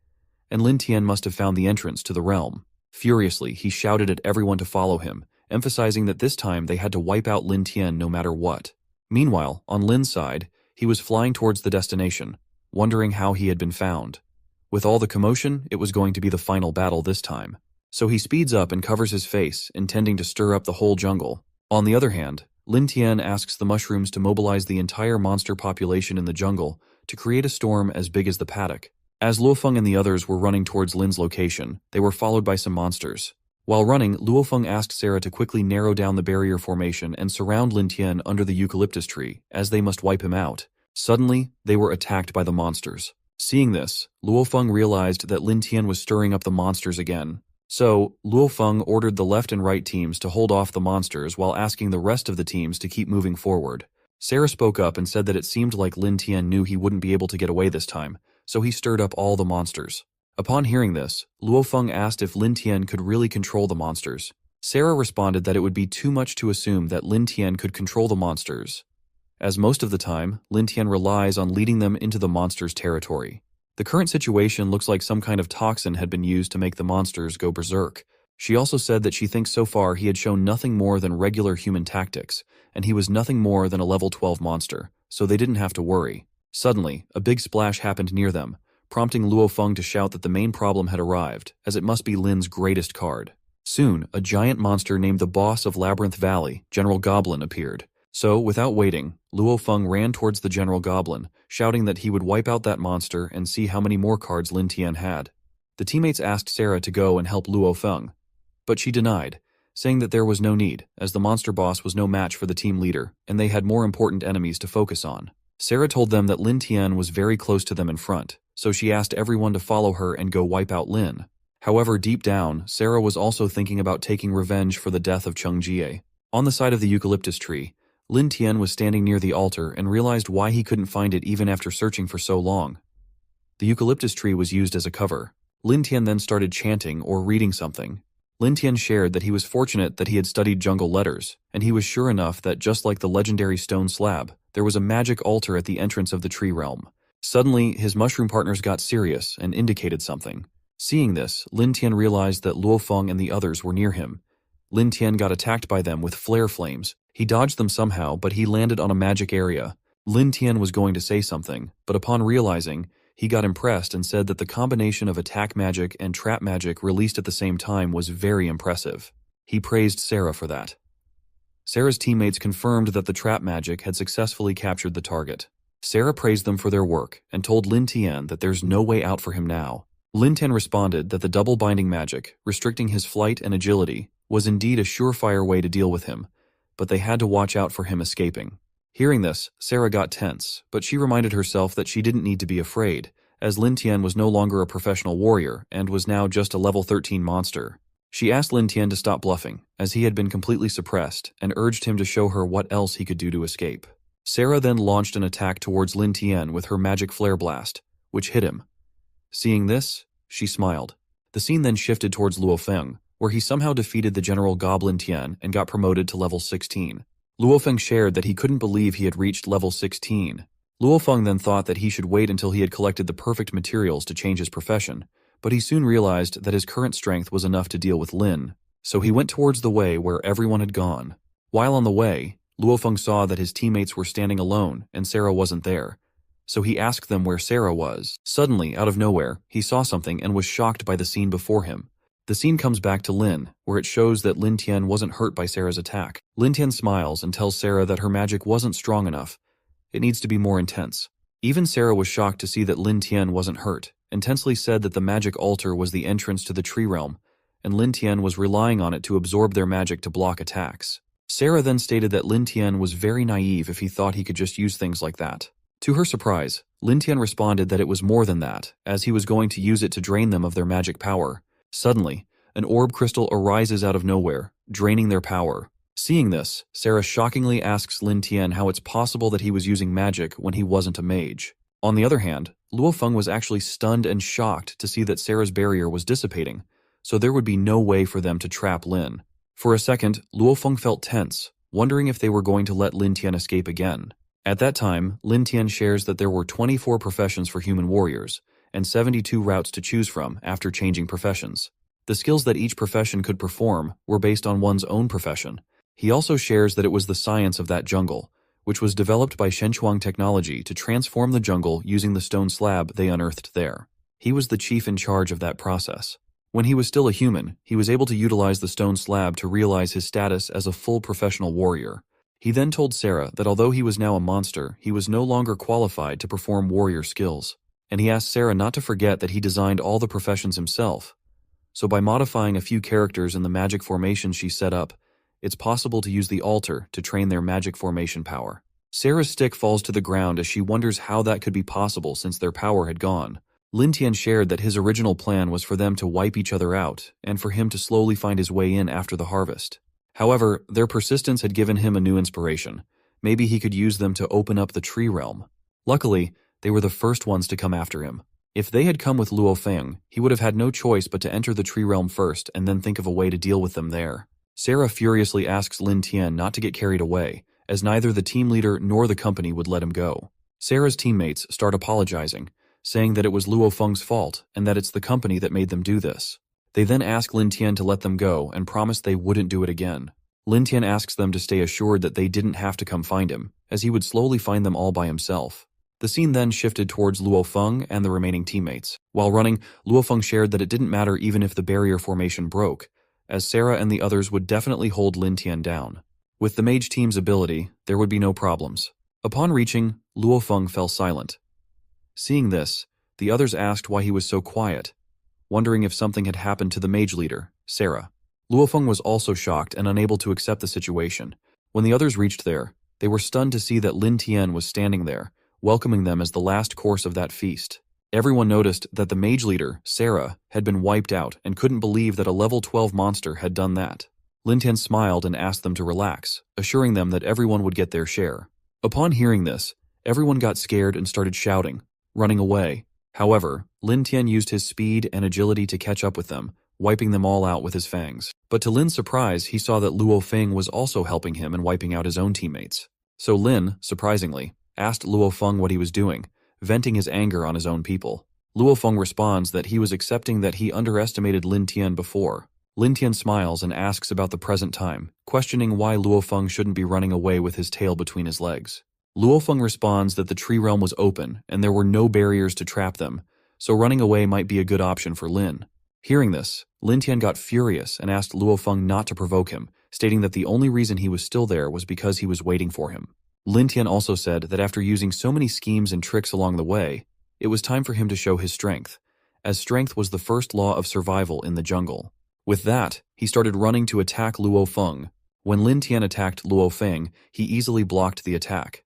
and Lin Tian must have found the entrance to the realm. Furiously, he shouted at everyone to follow him, emphasizing that this time they had to wipe out Lin Tian no matter what. Meanwhile, on Lin's side, he was flying towards the destination, wondering how he had been found. With all the commotion, it was going to be the final battle this time. So he speeds up and covers his face, intending to stir up the whole jungle. On the other hand, Lin Tian asks the mushrooms to mobilize the entire monster population in the jungle to create a storm as big as the paddock. As Luo Feng and the others were running towards Lin's location, they were followed by some monsters. While running, Luo Feng asked Sarah to quickly narrow down the barrier formation and surround Lin Tian under the eucalyptus tree, as they must wipe him out. Suddenly, they were attacked by the monsters. Seeing this, Luo Feng realized that Lin Tian was stirring up the monsters again. So, Luo Feng ordered the left and right teams to hold off the monsters while asking the rest of the teams to keep moving forward. Sarah spoke up and said that it seemed like Lin Tian knew he wouldn't be able to get away this time, so he stirred up all the monsters. Upon hearing this, Luo Feng asked if Lin Tian could really control the monsters. Sarah responded that it would be too much to assume that Lin Tian could control the monsters, as most of the time, Lin Tian relies on leading them into the monsters' territory. The current situation looks like some kind of toxin had been used to make the monsters go berserk. She also said that she thinks so far he had shown nothing more than regular human tactics, and he was nothing more than a level 12 monster, so they didn't have to worry. Suddenly, a big splash happened near them, prompting Luo Feng to shout that the main problem had arrived, as it must be Lin's greatest card. Soon, a giant monster named the boss of Labyrinth Valley, General Goblin, appeared. So, without waiting, Luo Feng ran towards the General Goblin, shouting that he would wipe out that monster and see how many more cards Lin Tian had. The teammates asked Sarah to go and help Luo Feng, but she denied, saying that there was no need, as the monster boss was no match for the team leader, and they had more important enemies to focus on. Sarah told them that Lin Tian was very close to them in front, so she asked everyone to follow her and go wipe out Lin. However, deep down, Sarah was also thinking about taking revenge for the death of Cheng Jie. On the side of the eucalyptus tree, Lin Tian was standing near the altar and realized why he couldn't find it even after searching for so long. The eucalyptus tree was used as a cover. Lin Tian then started chanting or reading something. Lin Tian shared that he was fortunate that he had studied jungle letters, and he was sure enough that just like the legendary stone slab, there was a magic altar at the entrance of the tree realm. Suddenly, his mushroom partners got serious and indicated something. Seeing this, Lin Tian realized that Luo Feng and the others were near him. Lin Tian got attacked by them with flare flames. He dodged them somehow, but he landed on a magic area. Lin Tian was going to say something, but upon realizing, he got impressed and said that the combination of attack magic and trap magic released at the same time was very impressive. He praised Sarah for that. Sarah's teammates confirmed that the trap magic had successfully captured the target. Sarah praised them for their work and told Lin Tian that there's no way out for him now. Lin Tian responded that the double binding magic, restricting his flight and agility, was indeed a surefire way to deal with him, but they had to watch out for him escaping. Hearing this, Sarah got tense, but she reminded herself that she didn't need to be afraid, as Lin Tian was no longer a professional warrior and was now just a level 13 monster. She asked Lin Tian to stop bluffing, as he had been completely suppressed, and urged him to show her what else he could do to escape. Sarah then launched an attack towards Lin Tian with her magic flare blast, which hit him. Seeing this, she smiled. The scene then shifted towards Luo Feng, where he somehow defeated the General Goblin Tian and got promoted to level 16. Luo Feng shared that he couldn't believe he had reached level 16. Luo Feng then thought that he should wait until he had collected the perfect materials to change his profession, but he soon realized that his current strength was enough to deal with Lin, so he went towards the way where everyone had gone. While on the way, Luo Feng saw that his teammates were standing alone and Sarah wasn't there. So he asked them where Sarah was. Suddenly, out of nowhere, he saw something and was shocked by the scene before him. The scene comes back to Lin, where it shows that Lin Tian wasn't hurt by Sarah's attack. Lin Tian smiles and tells Sarah that her magic wasn't strong enough. It needs to be more intense. Even Sarah was shocked to see that Lin Tian wasn't hurt, intensely said that the magic altar was the entrance to the tree realm, and Lin Tian was relying on it to absorb their magic to block attacks. Sarah then stated that Lin Tian was very naive if he thought he could just use things like that. To her surprise, Lin Tian responded that it was more than that, as he was going to use it to drain them of their magic power. Suddenly, an orb crystal arises out of nowhere, draining their power. Seeing this, Sarah shockingly asks Lin Tian how it's possible that he was using magic when he wasn't a mage. On the other hand, Luo Feng was actually stunned and shocked to see that Sarah's barrier was dissipating, so there would be no way for them to trap Lin. For a second, Luo Feng felt tense, wondering if they were going to let Lin Tian escape again. At that time, Lin Tian shares that there were 24 professions for human warriors, and 72 routes to choose from after changing professions. The skills that each profession could perform were based on one's own profession. He also shares that it was the science of that jungle, which was developed by Shenchuang technology to transform the jungle using the stone slab they unearthed there. He was the chief in charge of that process. When he was still a human, he was able to utilize the stone slab to realize his status as a full professional warrior. He then told Sarah that although he was now a monster, he was no longer qualified to perform warrior skills. And he asked Sarah not to forget that he designed all the professions himself. So by modifying a few characters in the magic formation she set up, it's possible to use the altar to train their magic formation power. Sarah's stick falls to the ground as she wonders how that could be possible since their power had gone. Lin Tian shared that his original plan was for them to wipe each other out and for him to slowly find his way in after the harvest. However, their persistence had given him a new inspiration. Maybe he could use them to open up the tree realm. Luckily, they were the first ones to come after him. If they had come with Luo Feng, he would have had no choice but to enter the tree realm first and then think of a way to deal with them there. Sarah furiously asks Lin Tian not to get carried away, as neither the team leader nor the company would let him go. Sarah's teammates start apologizing, saying that it was Luo Feng's fault and that it's the company that made them do this. They then ask Lin Tian to let them go and promise they wouldn't do it again. Lin Tian asks them to stay assured that they didn't have to come find him, as he would slowly find them all by himself. The scene then shifted towards Luo Feng and the remaining teammates. While running, Luo Feng shared that it didn't matter even if the barrier formation broke, as Sarah and the others would definitely hold Lin Tian down. With the mage team's ability, there would be no problems. Upon reaching, Luo Feng fell silent. Seeing this, the others asked why he was so quiet, wondering if something had happened to the mage leader, Sarah. Luo Feng was also shocked and unable to accept the situation. When the others reached there, they were stunned to see that Lin Tian was standing there, welcoming them as the last course of that feast. Everyone noticed that the mage leader, Sarah, had been wiped out and couldn't believe that a level 12 monster had done that. Lin Tian smiled and asked them to relax, assuring them that everyone would get their share. Upon hearing this, everyone got scared and started shouting, running away. However, Lin Tian used his speed and agility to catch up with them, wiping them all out with his fangs. But to Lin's surprise, he saw that Luo Feng was also helping him and wiping out his own teammates. So Lin, surprisingly, asked Luo Feng what he was doing, venting his anger on his own people. Luo Feng responds that he was accepting that he underestimated Lin Tian before. Lin Tian smiles and asks about the present time, questioning why Luo Feng shouldn't be running away with his tail between his legs. Luo Feng responds that the tree realm was open and there were no barriers to trap them, so running away might be a good option for Lin. Hearing this, Lin Tian got furious and asked Luo Feng not to provoke him, stating that the only reason he was still there was because he was waiting for him. Lin Tian also said that after using so many schemes and tricks along the way, it was time for him to show his strength, as strength was the first law of survival in the jungle. With that, he started running to attack Luo Feng. When Lin Tian attacked Luo Feng, he easily blocked the attack.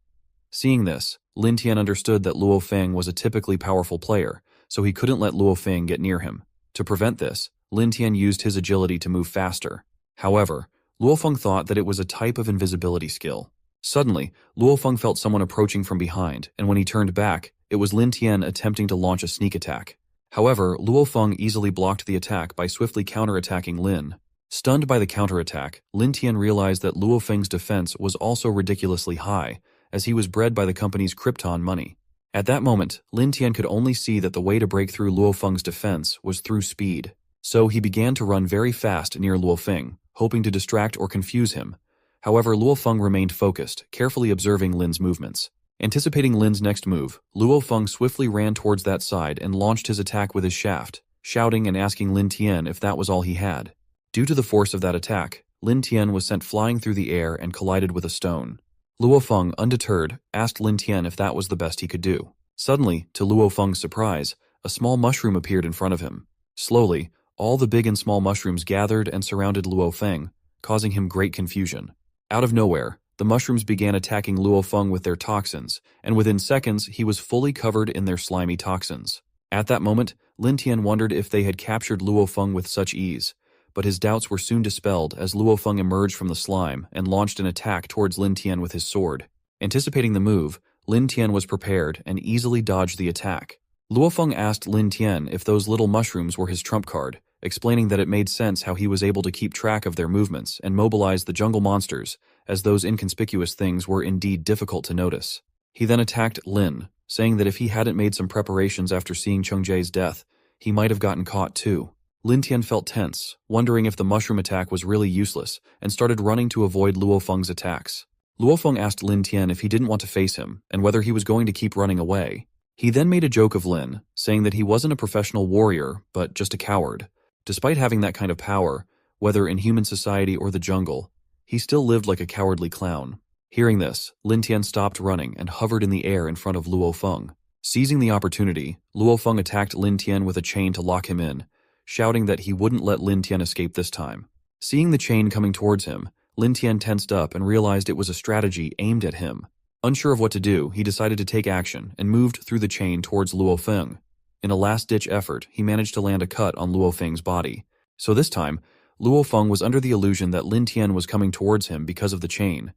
Seeing this, Lin Tian understood that Luo Feng was a typically powerful player, so he couldn't let Luo Feng get near him. To prevent this, Lin Tian used his agility to move faster. However, Luo Feng thought that it was a type of invisibility skill. Suddenly, Luo Feng felt someone approaching from behind, and when he turned back, it was Lin Tian attempting to launch a sneak attack. However, Luo Feng easily blocked the attack by swiftly counterattacking Lin. Stunned by the counterattack, Lin Tian realized that Luo Feng's defense was also ridiculously high, as he was bred by the company's Krypton money. At that moment, Lin Tian could only see that the way to break through Luo Feng's defense was through speed. So he began to run very fast near Luo Feng, hoping to distract or confuse him. However, Luo Feng remained focused, carefully observing Lin's movements. Anticipating Lin's next move, Luo Feng swiftly ran towards that side and launched his attack with his shaft, shouting and asking Lin Tian if that was all he had. Due to the force of that attack, Lin Tian was sent flying through the air and collided with a stone. Luo Feng, undeterred, asked Lin Tian if that was the best he could do. Suddenly, to Luo Feng's surprise, a small mushroom appeared in front of him. Slowly, all the big and small mushrooms gathered and surrounded Luo Feng, causing him great confusion. Out of nowhere, the mushrooms began attacking Luo Feng with their toxins, and within seconds he was fully covered in their slimy toxins. At that moment, Lin Tian wondered if they had captured Luo Feng with such ease, but his doubts were soon dispelled as Luo Feng emerged from the slime and launched an attack towards Lin Tian with his sword. Anticipating the move, Lin Tian was prepared and easily dodged the attack. Luo Feng asked Lin Tian if those little mushrooms were his trump card, explaining that it made sense how he was able to keep track of their movements and mobilize the jungle monsters, as those inconspicuous things were indeed difficult to notice. He then attacked Lin, saying that if he hadn't made some preparations after seeing Chengji's death, he might have gotten caught too. Lin Tian felt tense, wondering if the mushroom attack was really useless, and started running to avoid Luo Feng's attacks. Luo Feng asked Lin Tian if he didn't want to face him, and whether he was going to keep running away. He then made a joke of Lin, saying that he wasn't a professional warrior, but just a coward. Despite having that kind of power, whether in human society or the jungle, he still lived like a cowardly clown. Hearing this, Lin Tian stopped running and hovered in the air in front of Luo Feng. Seizing the opportunity, Luo Feng attacked Lin Tian with a chain to lock him in, shouting that he wouldn't let Lin Tian escape this time. Seeing the chain coming towards him, Lin Tian tensed up and realized it was a strategy aimed at him. Unsure of what to do, he decided to take action and moved through the chain towards Luo Feng. In a last-ditch effort, he managed to land a cut on Luo Feng's body. So this time, Luo Feng was under the illusion that Lin Tian was coming towards him because of the chain.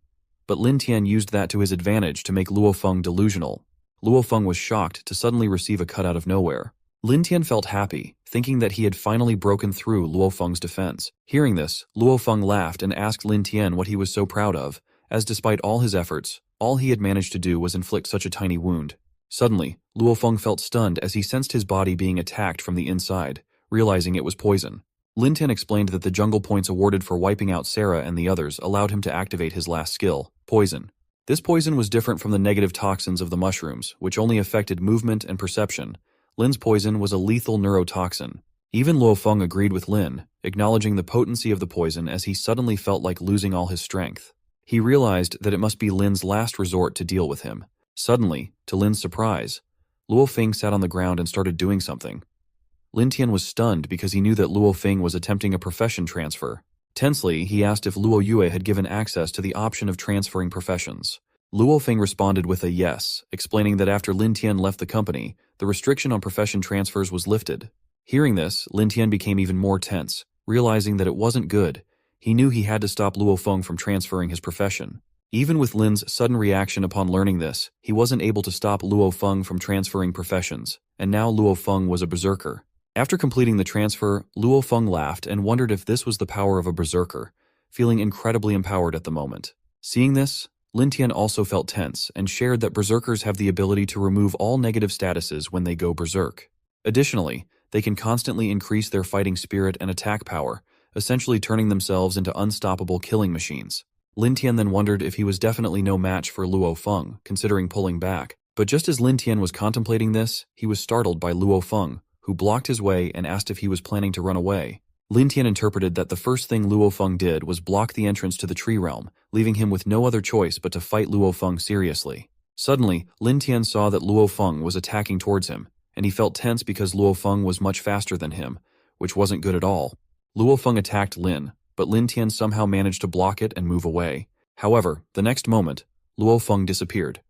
But Lin Tian used that to his advantage to make Luo Feng delusional. Luo Feng was shocked to suddenly receive a cut out of nowhere. Lin Tian felt happy, thinking that he had finally broken through Luo Feng's defense. Hearing this, Luo Feng laughed and asked Lin Tian what he was so proud of, as despite all his efforts, all he had managed to do was inflict such a tiny wound. Suddenly, Luo Feng felt stunned as he sensed his body being attacked from the inside, realizing it was poison. Lin Tian explained that the jungle points awarded for wiping out Sarah and the others allowed him to activate his last skill, poison. This poison was different from the negative toxins of the mushrooms, which only affected movement and perception. Lin's poison was a lethal neurotoxin. Even Luo Feng agreed with Lin, acknowledging the potency of the poison as he suddenly felt like losing all his strength. He realized that it must be Lin's last resort to deal with him. Suddenly, to Lin's surprise, Luo Feng sat on the ground and started doing something. Lin Tian was stunned because he knew that Luo Feng was attempting a profession transfer. Tensely, he asked if Luo Yue had given access to the option of transferring professions. Luo Feng responded with a yes, explaining that after Lin Tian left the company, the restriction on profession transfers was lifted. Hearing this, Lin Tian became even more tense, realizing that it wasn't good. He knew he had to stop Luo Feng from transferring his profession. Even with Lin's sudden reaction upon learning this, he wasn't able to stop Luo Feng from transferring professions, and now Luo Feng was a berserker. After completing the transfer, Luo Feng laughed and wondered if this was the power of a berserker, feeling incredibly empowered at the moment. Seeing this, Lin Tian also felt tense and shared that berserkers have the ability to remove all negative statuses when they go berserk. Additionally, they can constantly increase their fighting spirit and attack power, essentially turning themselves into unstoppable killing machines. Lin Tian then wondered if he was definitely no match for Luo Feng, considering pulling back. But just as Lin Tian was contemplating this, he was startled by Luo Feng, who blocked his way and asked if he was planning to run away. Lin Tian interpreted that the first thing Luo Feng did was block the entrance to the tree realm, leaving him with no other choice but to fight Luo Feng seriously. Suddenly, Lin Tian saw that Luo Feng was attacking towards him, and he felt tense because Luo Feng was much faster than him, which wasn't good at all. Luo Feng attacked Lin, but Lin Tian somehow managed to block it and move away. However, the next moment, Luo Feng disappeared.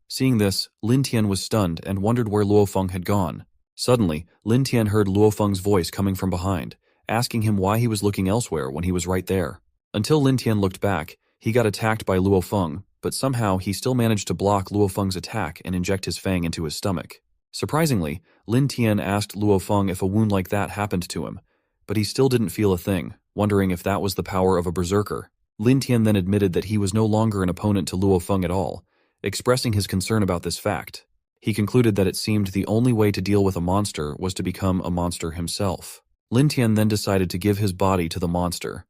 Seeing this, Lin Tian was stunned and wondered where Luo Feng had gone. Suddenly, Lin Tian heard Luo Feng's voice coming from behind, asking him why he was looking elsewhere when he was right there. Until Lin Tian looked back, he got attacked by Luo Feng, but somehow he still managed to block Luo Feng's attack and inject his fang into his stomach. Surprisingly, Lin Tian asked Luo Feng if a wound like that happened to him, but he still didn't feel a thing, wondering if that was the power of a berserker. Lin Tian then admitted that he was no longer an opponent to Luo Feng at all, expressing his concern about this fact. He concluded that it seemed the only way to deal with a monster was to become a monster himself. Lin Tian then decided to give his body to the monster.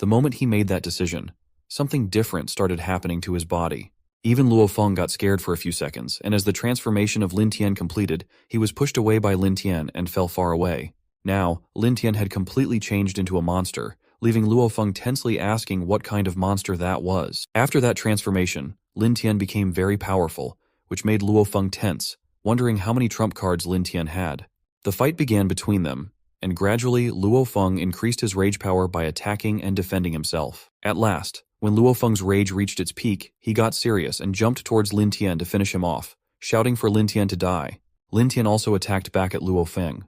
The moment he made that decision, something different started happening to his body. Even Luo Feng got scared for a few seconds, and as the transformation of Lin Tian completed, he was pushed away by Lin Tian and fell far away. Now, Lin Tian had completely changed into a monster, leaving Luo Feng tensely asking what kind of monster that was. After that transformation, Lin Tian became very powerful, which made Luo Feng tense, wondering how many trump cards Lin Tian had. The fight began between them, and gradually Luo Feng increased his rage power by attacking and defending himself. At last, when Luo Feng's rage reached its peak, he got serious and jumped towards Lin Tian to finish him off, shouting for Lin Tian to die. Lin Tian also attacked back at Luo Feng.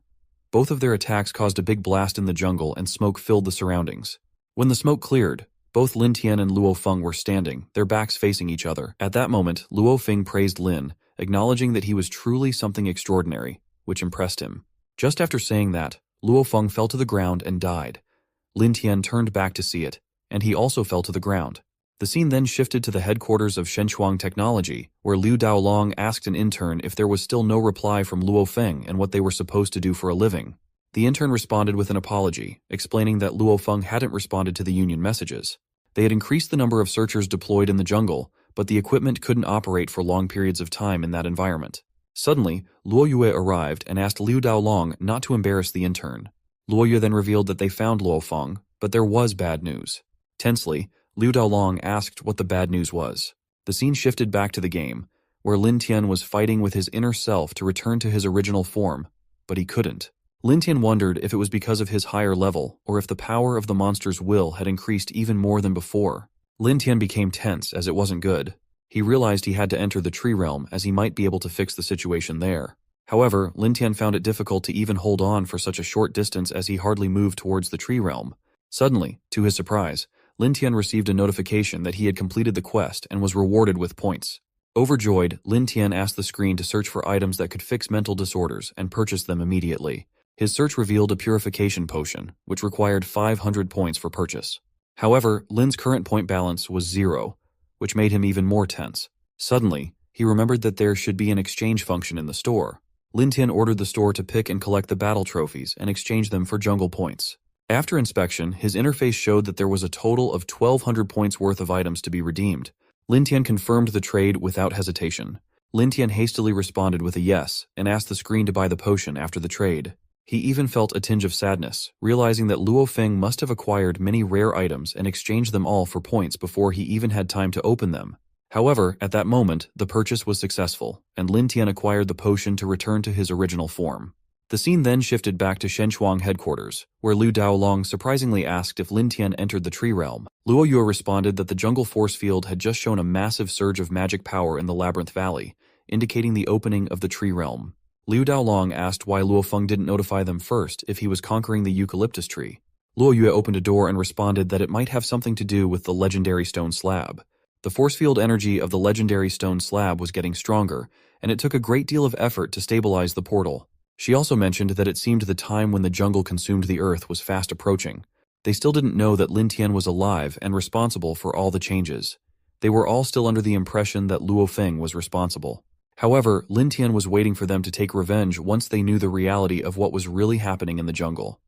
Both of their attacks caused a big blast in the jungle and smoke filled the surroundings. When the smoke cleared, both Lin Tian and Luo Feng were standing, their backs facing each other. At that moment, Luo Feng praised Lin, acknowledging that he was truly something extraordinary, which impressed him. Just after saying that, Luo Feng fell to the ground and died. Lin Tian turned back to see it, and he also fell to the ground. The scene then shifted to the headquarters of Shenchuang Technology, where Liu Daolong asked an intern if there was still no reply from Luo Feng and what they were supposed to do for a living. The intern responded with an apology, explaining that Luo Feng hadn't responded to the union messages. They had increased the number of searchers deployed in the jungle, but the equipment couldn't operate for long periods of time in that environment. Suddenly, Luo Yue arrived and asked Liu Daolong not to embarrass the intern. Luo Yue then revealed that they found Luo Feng, but there was bad news. Tensely, Liu Daolong asked what the bad news was. The scene shifted back to the game, where Lin Tian was fighting with his inner self to return to his original form, but he couldn't. Lin Tian wondered if it was because of his higher level, or if the power of the monster's will had increased even more than before. Lin Tian became tense as it wasn't good. He realized he had to enter the tree realm as he might be able to fix the situation there. However, Lin Tian found it difficult to even hold on for such a short distance as he hardly moved towards the tree realm. Suddenly, to his surprise, Lin Tian received a notification that he had completed the quest and was rewarded with points. Overjoyed, Lin Tian asked the screen to search for items that could fix mental disorders and purchase them immediately. His search revealed a purification potion, which required 500 points for purchase. However, Lin's current point balance was 0, which made him even more tense. Suddenly, he remembered that there should be an exchange function in the store. Lin Tian ordered the store to pick and collect the battle trophies and exchange them for jungle points. After inspection, his interface showed that there was a total of 1,200 points worth of items to be redeemed. Lin Tian confirmed the trade without hesitation. Lin Tian hastily responded with a yes and asked the screen to buy the potion after the trade. He even felt a tinge of sadness, realizing that Luo Feng must have acquired many rare items and exchanged them all for points before he even had time to open them. However, at that moment, the purchase was successful, and Lin Tian acquired the potion to return to his original form. The scene then shifted back to Shenchuang headquarters, where Liu Daolong surprisingly asked if Lin Tian entered the tree realm. Luo Yue responded that the jungle force field had just shown a massive surge of magic power in the Labyrinth Valley, indicating the opening of the tree realm. Liu Daolong asked why Luo Feng didn't notify them first if he was conquering the eucalyptus tree. Luo Yue opened a door and responded that it might have something to do with the legendary stone slab. The force field energy of the legendary stone slab was getting stronger, and it took a great deal of effort to stabilize the portal. She also mentioned that it seemed the time when the jungle consumed the earth was fast approaching. They still didn't know that Lin Tian was alive and responsible for all the changes. They were all still under the impression that Luo Feng was responsible. However, Lin Tian was waiting for them to take revenge once they knew the reality of what was really happening in the jungle.